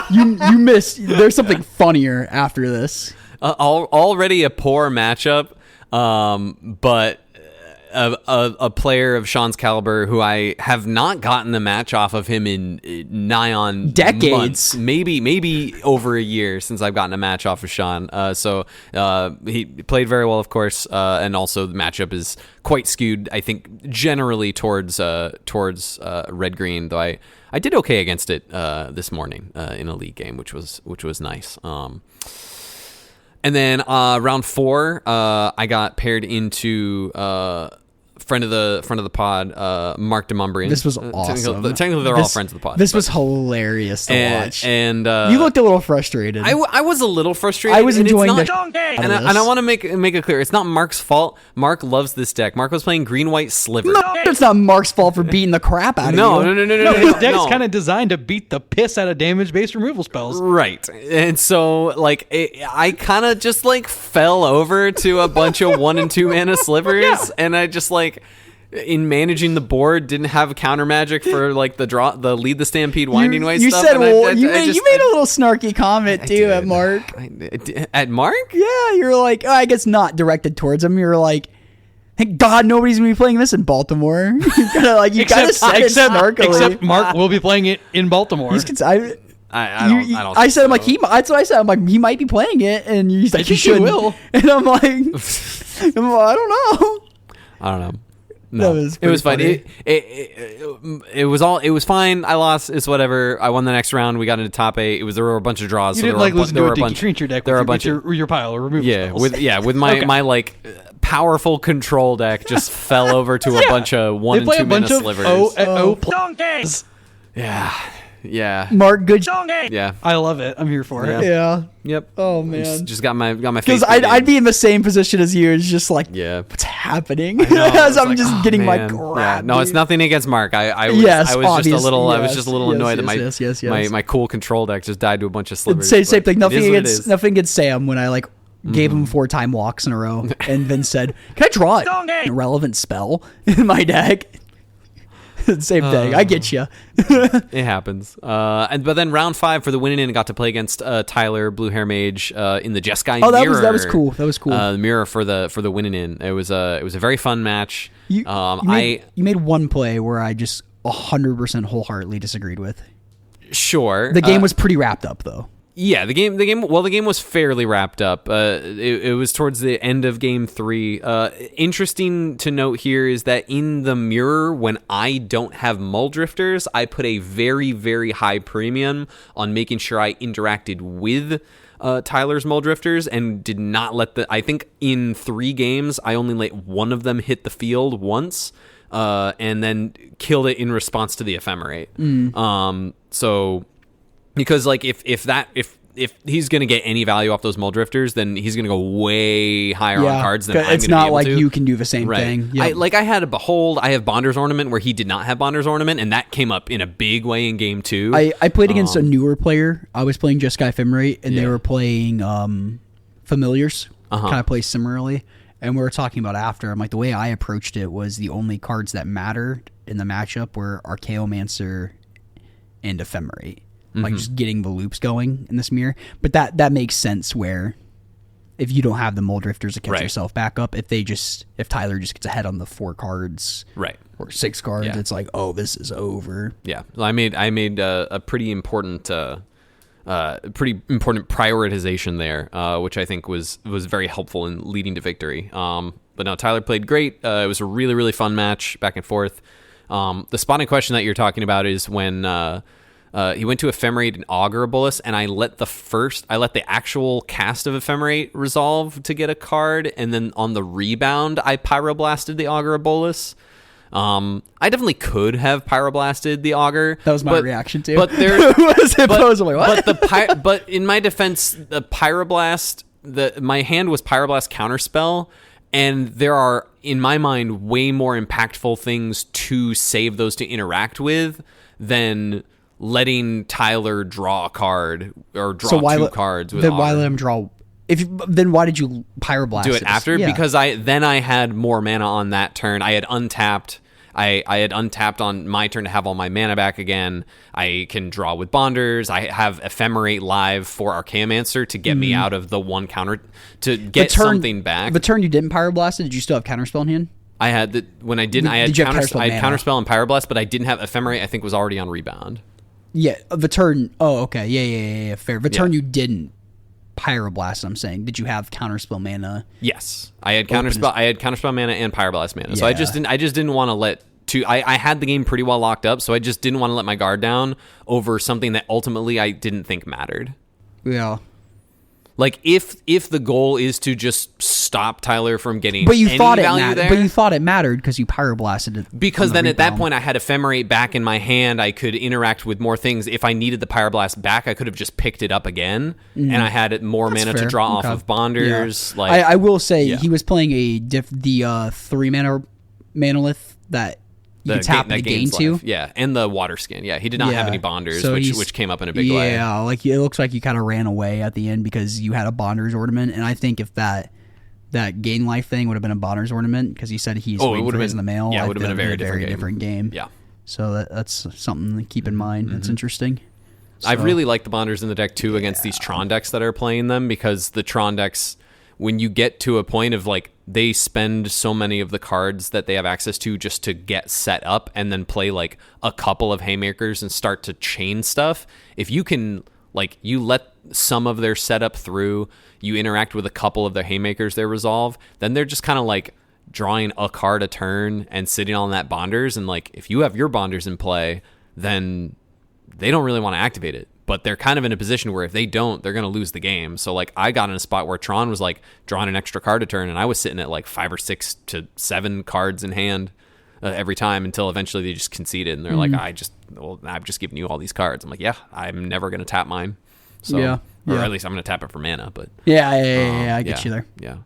You missed. There's something funnier after this. Already a poor matchup, but a player of Sean's caliber who I have not gotten a match off of him in nigh on decades, months, maybe over a year since I've gotten a match off of Sean. So he played very well, of course, and also the matchup is quite skewed, I think, generally towards red green. Though I did okay against it this morning in a league game, which was nice. And then round 4, I got paired into friend of the pod, Mark DeMumbrian. This was awesome. Technically, they're all friends of the pod. This was hilarious to watch. And you looked a little frustrated. I was a little frustrated. I was enjoying the and I want to make it clear, it's not Mark's fault. Mark loves this deck. Mark was playing green-white sliver. No, it's not Mark's fault for beating the crap out of you. No. His deck's kind of designed to beat the piss out of damage-based removal spells. Right. And so, like, I kind of just, like, fell over to a bunch of 1 and 2 mana slivers, and I just, like, in managing the board, didn't have counter magic for, like, the lead the stampede winding way stuff. You made a little snarky comment, too, at Mark. At Mark? Yeah, you're like, I guess not directed towards him. You're like, thank God nobody's going to be playing this in Baltimore. You gotta said it snarkily. Except Mark will be playing it in Baltimore. I don't I said, I'm like, that's what I said. I'm like, he might be playing it, and he's like, he should. Will. And I'm like, I don't know. No, it was fine. It was fine. I lost. It's whatever. I won the next round. We got into top 8. There were a bunch of draws. You didn't like losing to a Dinky Treat your deck. There were a bunch of your pile of removal spells. With my like powerful control deck just fell over to a bunch of 1 and 2 mana slivers. Yeah. Mark, good. Yeah. I love it. I'm here for it. Yeah. Yep. Oh man. Just got my face. Because I'd be in the same position as you. It's just like, what's happening? As I'm just getting my crap. Yeah. No, it's nothing against Mark. I was just a little annoyed that my cool control deck just died to a bunch of slivers. Same thing. Nothing against Sam when I like gave him 4 time walks in a row and then said, "Can I draw an irrelevant spell in my deck?" Same thing. I get you. It happens. But then round 5 for the winning in, got to play against Tyler, Blue Hair Mage, in the Jeskai mirror. That was cool. The mirror for the winning in. It was a very fun match. You made one play where I just 100% wholeheartedly disagreed with. Sure. The game was pretty wrapped up though. Yeah, the game was fairly wrapped up. It was towards the end of game 3. Interesting to note here is that in the mirror, when I don't have Mull Drifters, I put a very, very high premium on making sure I interacted with Tyler's Mull Drifters and did not let I think in 3 games, I only let one of them hit the field once, and then killed it in response to the Ephemerate. So... Because like if he's gonna get any value off those Mull Drifters, then he's gonna go way higher on cards than I'm gonna be able to. It's not like you can do the same thing. Yep. I had a Behold. I have Bonder's Ornament where he did not have Bonder's Ornament, and that came up in a big way in game 2. I played against a newer player. I was playing Jeskai Ephemerate, and they were playing Familiars. Kind of play similarly, and we were talking about after. I'm like, the way I approached it was the only cards that mattered in the matchup were Archaeomancer and Ephemerate. Like just getting the loops going in this mirror. But that makes sense where if you don't have the Mull Drifters to catch yourself back up, if Tyler just gets ahead on the 4 cards or 6 cards, it's like, oh, this is over. Yeah. Well, I made a pretty important prioritization there, which I think was very helpful in leading to victory. But no, Tyler played great. It was a really, really fun match back and forth. The spawning question that you're talking about is when he went to Ephemerate and Augur Bolus, and I let the actual cast of Ephemerate resolve to get a card, and then on the rebound, I Pyroblasted the Augur Bolus. I definitely could have Pyroblasted the Augur. That was my reaction too. But but in my defense, the Pyroblast, my hand was Pyroblast Counterspell, and there are, in my mind, way more impactful things to save those to interact with than letting Tyler draw a card or draw 2 cards with Then why let him draw? Then why did you Pyroblast? Do it after? Yeah. Because I had more mana on that turn. I had untapped. I had untapped on my turn to have all my mana back again. I can draw with Bonders. I have Ephemerate live for Archaeomancer to get me out of the 1 counter to get something back. The turn you didn't Pyroblast, did you still have Counterspell in hand? I had when I didn't. I had Counterspell and Pyroblast, but I didn't have Ephemerate. I think was already on rebound. Yeah, the turn. Oh, okay. Yeah. Fair. The turn you didn't Pyroblast. I'm saying, did you have Counterspell mana? Yes, I had Counterspell. I had Counterspell mana and Pyroblast mana. Yeah. So I just didn't want to let two. I had the game pretty well locked up, so I just didn't want to let my guard down over something that ultimately I didn't think mattered. Yeah. Like if the goal is to just stop Tyler from getting But you any thought it value mattered. there, But you thought it mattered because you power blasted it. because on the then at that rebound. point I had Ephemerate back in my hand. I could interact with more things. If I needed the Pyro Blast back, I could have just picked it up again, and I had more That's mana to fair. draw off Okay. of Bonders. Yeah. Like I will say Yeah. he was playing the 3 mana manolith that you could tap the gain gains to. life. Yeah, and the Water Skin. Yeah, he did not have any Bonders, So he's- which came up in a big way. Yeah, like it looks like you kind of ran away at the end because you had a Bonders ornament, and I think if that gain life thing would have been a Bonders ornament because he said he's Oh, it waiting would for have his been in the mail. Yeah, I it would have been a think very different different game. Yeah. So that's something to keep in mind. That's interesting. I So- really like the Bonders in the deck too against these Tron decks that are playing them, because the Tron decks, when you get to a point of like they spend so many of the cards that they have access to just to get set up and then play like a couple of haymakers and start to chain stuff. If you can, like, you let some of their setup through, you interact with a couple of their haymakers they resolve, then they're just kind of like drawing a card a turn and sitting on that Bonders. And like if you have your Bonders in play, then they don't really want to activate it, but they're kind of in a position where if they don't, they're going to lose the game. So like I got in a spot where Tron was like drawing an extra card a turn, and I was sitting at like 5 or 6 to 7 cards in hand every time, until eventually they just conceded and they're like, I've just given you all these cards. I'm like, yeah, I'm never going to tap mine. So, or at least I'm going to tap it for mana, but Yeah, I get you there. yeah.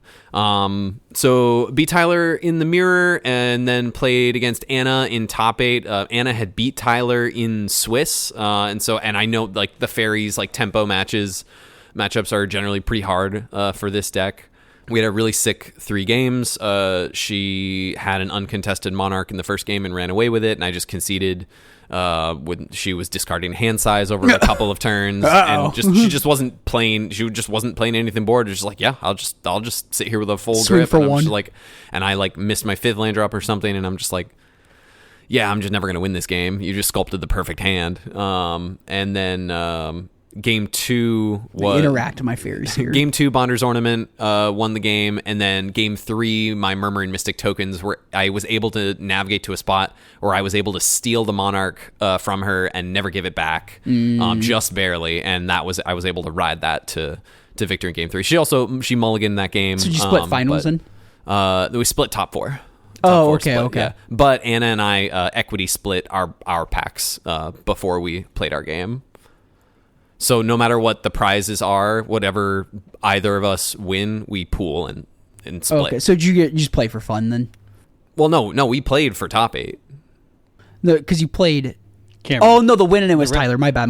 So beat Tyler in the mirror, and then played against Anna in top 8. Anna had beat Tyler in Swiss, and I know like the fairies like tempo matchups are generally pretty hard for this deck. We had a really sick 3 games. She had an uncontested Monarch in the first game and ran away with it, and I just conceded when she was discarding hand size over a couple of turns. And she just wasn't playing. She just wasn't playing anything board. It's just like, yeah, I'll just sit here with a full Swing grip. for And I'm one. just like, and I like missed my 5th land drop or something, and I'm just like, yeah, I'm just never gonna win this game. You just sculpted the perfect hand. And then game 2 was Interact my fears here. Game 2, Bonder's Ornament won the game, and then Game 3, my Murmuring Mystic tokens, where I was able to navigate to a spot where I was able to steal the Monarch from her and never give it back, just barely, and I was able to ride that to victory in Game 3. She mulliganed that game. So did you split finals in? We split top 4. Oh, Top 4 okay, split, okay. yeah. But Anna and I equity split our packs before we played our game. So no matter what the prizes are, whatever either of us win, we pool and split. Okay, so did you just play for fun then? Well, no, we played for top 8. No, because you played. Can't Oh no, the winning it was Tyler. My bad.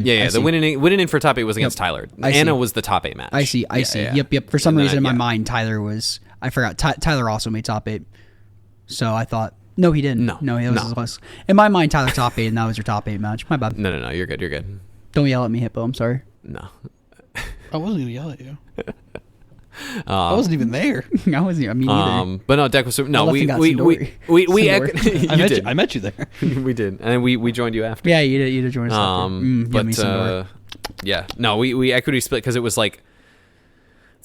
Yeah, I the see. winning in for top 8 was against Tyler. I see. Anna was the top 8 match. I see. Yeah. Yep. For some And then reason in my yeah. mind, Tyler was. I forgot. Tyler also made top 8. So I thought. No, he didn't. No, he was. In my mind, Tyler top 8, and that was your top 8 match. My bad. No, you're good. Don't yell at me, Hippo. I'm sorry. No. I wasn't gonna yell at you. I wasn't even there. I wasn't. I mean, either. But no, deck was no. left We and got we Sindori. I met you. I met you there. we did, and we joined you after. Yeah, you did join us. After. But yeah, no, we equity split because it was like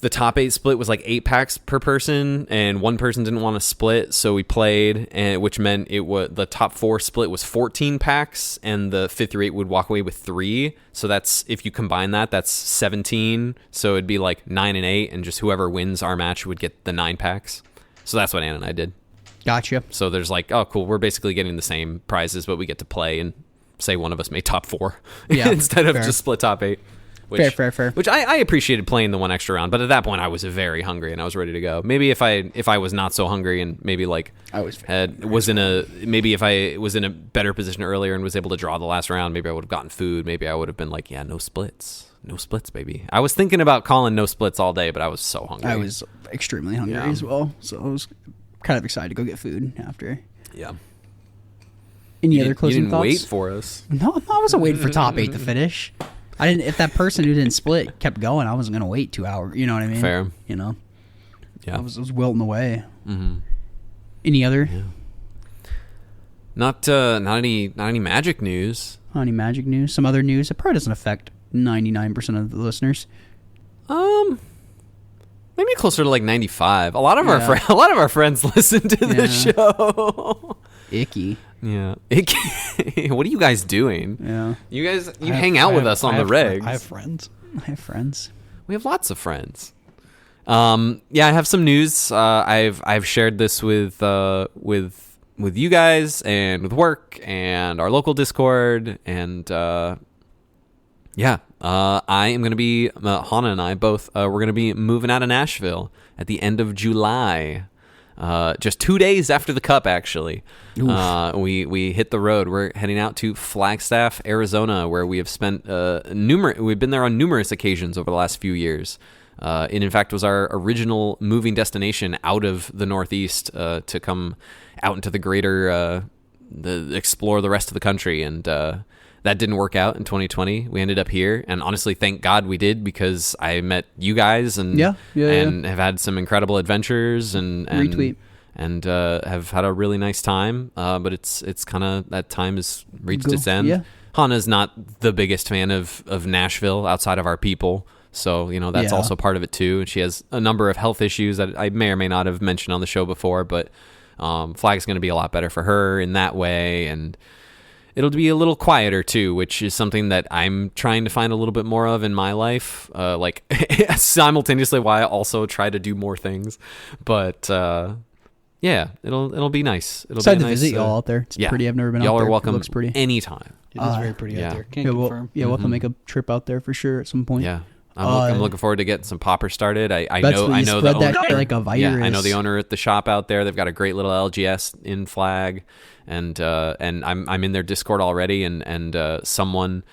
the top 8 split was like 8 packs per person, and one person didn't want to split, so we played, and which meant it was the top 4 split was 14 packs, and the 5th through 8 would walk away with 3. So that's, if you combine that, that's 17. So it'd be like 9 and 8, and just whoever wins our match would get the 9 packs. So that's what Anna and I did. Gotcha. So there's like, oh cool, we're basically getting the same prizes, but we get to play and say one of us made top 4 instead of fair. just split top 8. Which, Fair. Which I appreciated playing the one extra round, but at that point I was very hungry and I was ready to go. Maybe if I was not so hungry and maybe like if I was in a better position earlier and was able to draw the last round, maybe I would have gotten food. Maybe I would have been like, yeah, no splits, baby. I was thinking about calling no splits all day, but I was so hungry. I was extremely hungry as well, so I was kind of excited to go get food after. Yeah. Any other closing you didn't thoughts? wait for us. No, I wasn't waiting for top 8 to finish. I didn't. If that person who didn't split kept going, I wasn't gonna wait 2 hours. You know what I mean? Fair. You know. Yeah. I was wilting away. Mm-hmm. Any other? Yeah. Not any magic news. Any magic news? Some other news? It probably doesn't affect 99% of the listeners. Maybe closer to like 95. A lot of our friends listen to the show. Icky. Yeah. What are you guys doing? Yeah. You hang out with us on the regs. I have friends. I have friends. We have lots of friends. I have some news. I've shared this with you guys and with work and our local Discord, and I am going to be Hana and I both. We're going to be moving out of Nashville at the end of July. Just 2 days after the Cup, actually. We hit the road. We're heading out to Flagstaff, Arizona, where we have spent we've been there on numerous occasions over the last few years. It in fact was our original moving destination out of the Northeast to come out into the greater explore the rest of the country, and that didn't work out in 2020. We ended up here, and honestly, thank God we did, because I met you guys and have had some incredible adventures and retweet and have had a really nice time. But it's kind of that time has reached its end. Yeah. Hana's not the biggest fan of Nashville outside of our people. So, that's also part of it too. She has a number of health issues that I may or may not have mentioned on the show before, but Flag's going to be a lot better for her in that way, and it'll be a little quieter too, which is something that I'm trying to find a little bit more of in my life. Like simultaneously, why I also try to do more things. But it'll be nice. It'll Excited be to nice, visit y'all out there. It's pretty. I've never been y'all out there. Are welcome. It looks pretty. Anytime. It is very pretty out there. Can't we'll confirm. have to make a trip out there for sure at some point. Yeah. I'm looking forward to getting some Pauper started. I know spread the owner, that like a virus. Yeah, I know the owner at the shop out there. They've got a great little LGS in Flag, and I'm in their Discord already, and someone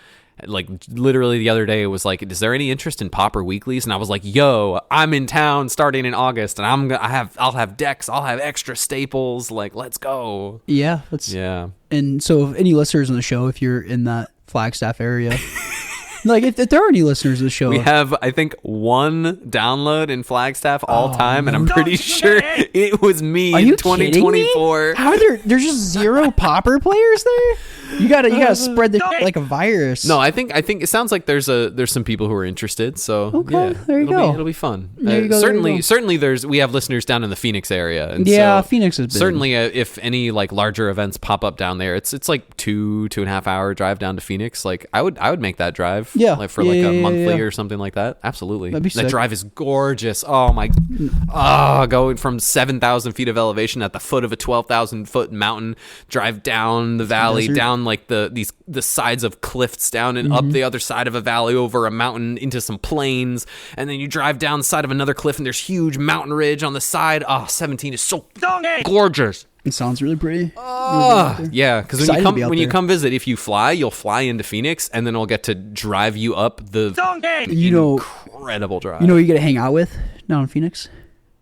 like literally the other day was like, "Is there any interest in Pauper weeklies?" And I was like, "Yo, I'm in town starting in August, and I'll have decks, I'll have extra staples. Like, let's go." Yeah, And so, if any listeners on the show, if you're in that Flagstaff area. Like, if there are any listeners of the show, we have, I think, one download in Flagstaff all time, and I'm pretty sure it was me in 2024. How are there's just zero Pauper players there? You gotta spread the like a virus. No, I think it sounds like there's some people who are interested. So there you go. It'll be fun. There you go, Certainly we have listeners down in the Phoenix area. And Phoenix is big. Certainly, if any like larger events pop up down there, it's like 2.5 hour drive down to Phoenix. Like I would make that drive. Yeah. Like for a monthly or something like that. Absolutely. That'd be sick. That drive is gorgeous. Oh my. Going from 7,000 feet of elevation at the foot of a 12,000 foot mountain, drive down the valley, down like the sides of cliffs, down and up the other side of a valley, over a mountain into some plains, and then you drive down the side of another cliff and there's huge mountain ridge on the side. 17 is so gorgeous. It sounds really pretty. Yeah, because when you come visit, if you fly, you'll fly into Phoenix, and then I'll get to drive you up the incredible drive. You know who you get to hang out with down in Phoenix?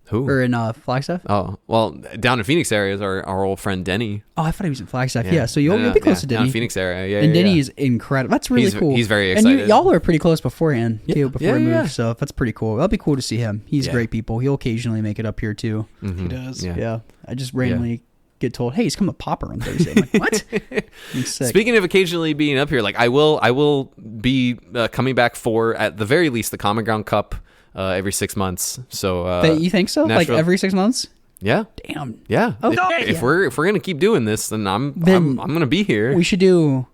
Who? Or in Flagstaff? Oh, well, down in Phoenix area is our old friend Denny. Oh, I thought he was in Flagstaff. Yeah, so you'll be close to Denny. Down in Phoenix area, yeah. And Denny is incredible. That's really cool. He's very excited. And y'all were pretty close beforehand, too, before he moved. Yeah. So that's pretty cool. That'll be cool to see him. He's great people. He'll occasionally make it up here, too. Mm-hmm. He does. Yeah. I just randomly get told, hey, he's coming to Pauper on Thursday. I'm like, what? Speaking of occasionally being up here, like I will be coming back for, at the very least, the Common Ground Cup every 6 months. So you think so? Nashville. Like every 6 months? Yeah. Damn. Yeah. If we're gonna keep doing this, then I'm gonna be here. We should do.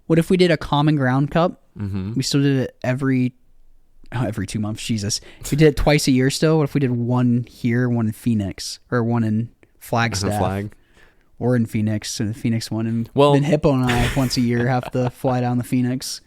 What if we did a Common Ground Cup? Mm-hmm. We still did it every 2 months. Jesus, if we did it twice a year. Still, what if we did one here, one in Phoenix, or one in Flagstaff, or in Phoenix, and the Phoenix one, and then Hippo and I once a year have to fly down to Phoenix.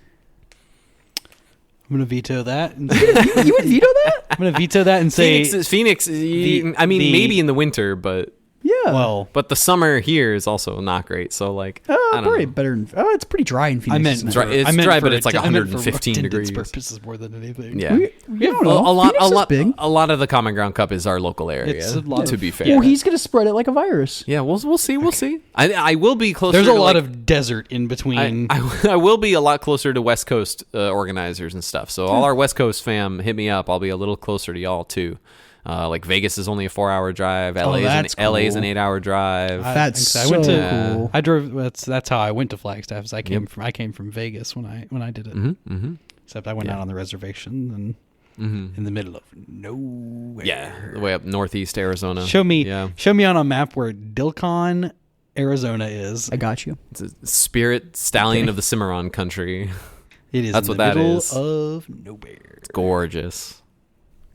I'm going to veto that. You would veto that? I'm going to veto that and say... Phoenix maybe in the winter, but... Yeah. Well... But the summer here is also not great, so like... I don't know. Better than... it's pretty dry in Phoenix. It's dry, but it's like 115 degrees. Purposes more than anything. Yeah. A lot of the Common Ground Cup is our local area, to be fair. Well, he's going to spread it like a virus. Yeah, we'll see. We'll see. I will be closer. There's a lot of desert in between. I will be a lot closer to West Coast organizers and stuff. So all our West Coast fam, hit me up. I'll be a little closer to y'all too. Like Vegas is only a 4-hour drive. LA is an 8-hour drive. Cool. I drove. That's how I went to Flagstaff. I came from Vegas when I did it. Mm-hmm. Except I went out on the reservation and in the middle of nowhere. Yeah, the way up northeast Arizona. Show me on a map where Dilcon, Arizona is. I got you. It's a spirit stallion of the Cimarron country. It is. That's in what the that middle is. of nowhere. It's gorgeous.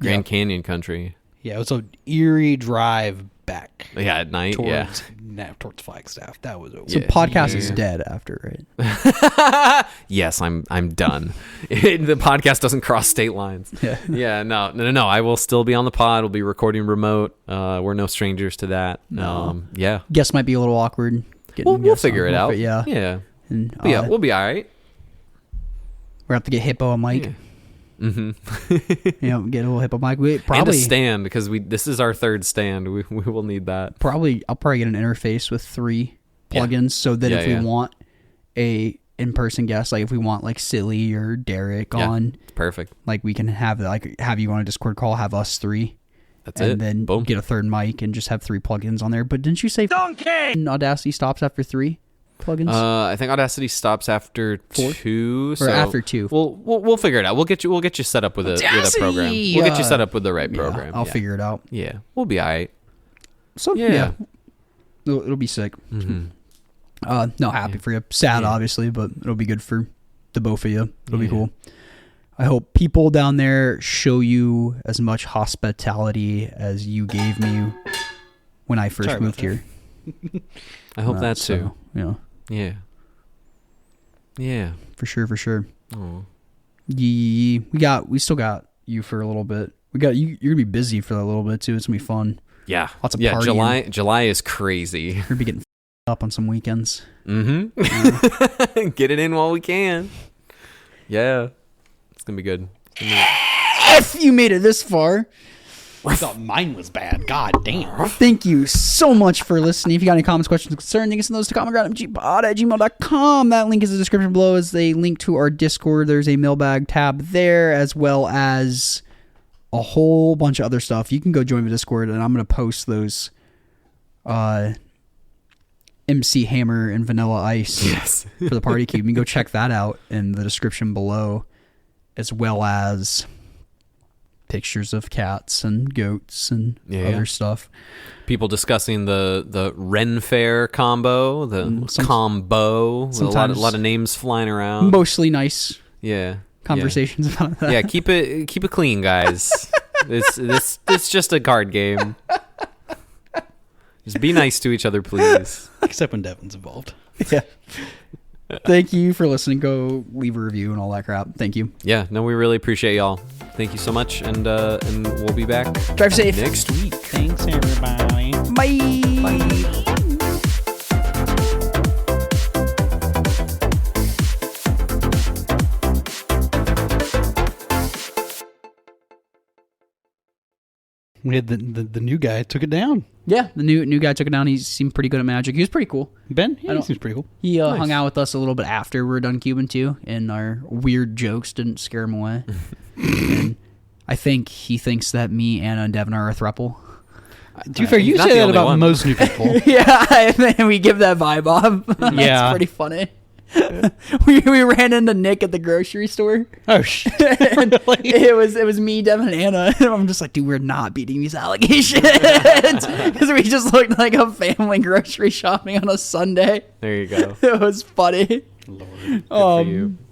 Grand Canyon country. Yeah, it was an eerie drive back. Yeah, at night. Towards, towards Flagstaff. That was over. So Yeah. podcast is dead after, right? Yes, I'm done. The podcast doesn't cross state lines. Yeah. No. I will still be on the pod. We'll be recording remote. We're no strangers to that. No. Yeah. Guess might be a little awkward. We'll figure it out. But yeah. Yeah. And, But yeah, we'll be all right. we're going to have to get Hippo a mic. Yeah. Mm-hmm. Get a little Hippo mic. We And a probably stand, because this is our third stand. We will need that. I'll probably get an interface with 3 plugins so that if we want a in-person guest, like if we want like Silly or Derek on, Perfect. like we can have you on a Discord call, have us 3. That's and it. then Boom. get a third mic and just have 3 plugins on there. But didn't you say Audacity stops after 3 plugins? I think Audacity stops after 2. Or after 2. We'll figure it out. We'll get you set up with a program. We'll get you set up with the right program. I'll figure it out. Yeah, we'll be all right. So Yeah. it'll be sick. Mm-hmm. No, happy for you. Sad, obviously, but it'll be good for the both of you. It'll be cool. I hope people down there show you as much hospitality as you gave me when I first moved here. I hope that too. So, Yeah. Yeah. for sure. Oh. We still got you for a little bit. We got you. You're gonna be busy for a little bit too. It's gonna be fun. Yeah. Lots of partying. July is crazy. You're gonna be getting up on some weekends. Mm-hmm. Get it in while we can. Yeah. It's gonna be good. If you made it this far, I thought mine was bad. God damn. thank you so much for listening. If you got any comments, questions, concerns, you can send those to commongroundmgpod@gmail.com. That link is in the description below as a link to our Discord. There's a mailbag tab there, as well as a whole bunch of other stuff. You can go join the Discord, and I'm going to post those MC Hammer and Vanilla Ice for the Party Cube. You can go check that out in the description below, as well as pictures of cats and goats and other stuff. People discussing the Ren Fair combo, the combo. A lot of names flying around. Mostly nice Yeah. conversations about that. Yeah, keep it clean, guys. It's just a card game. Just be nice to each other, please. Except when Devin's involved. Yeah. Thank you for listening. Go leave a review and all that crap. Thank you. Yeah, no, we really appreciate y'all. Thank you so much, and we'll be back Drive safe. next week. Thanks, everybody. Bye. Bye. We had the new guy took it down. Yeah, the new guy took it down. He seemed pretty good at Magic. He was pretty cool. Ben? Yeah, he seems pretty cool. He hung out with us a little bit after we were done cubing too, and our weird jokes didn't scare him away. And I think he thinks that me, Anna, and Devin are a throuple. To be fair, you not say the that only about one. most new people. Yeah, and we give that vibe off. Yeah. It's pretty funny. we ran into Nick at the grocery store. Oh, shit. And Really? it was me, Devin, and Anna. And I'm just like, dude, we're not beating these allegations because we just looked like a family grocery shopping on a Sunday. There you go. It was funny. Lord. Good for you.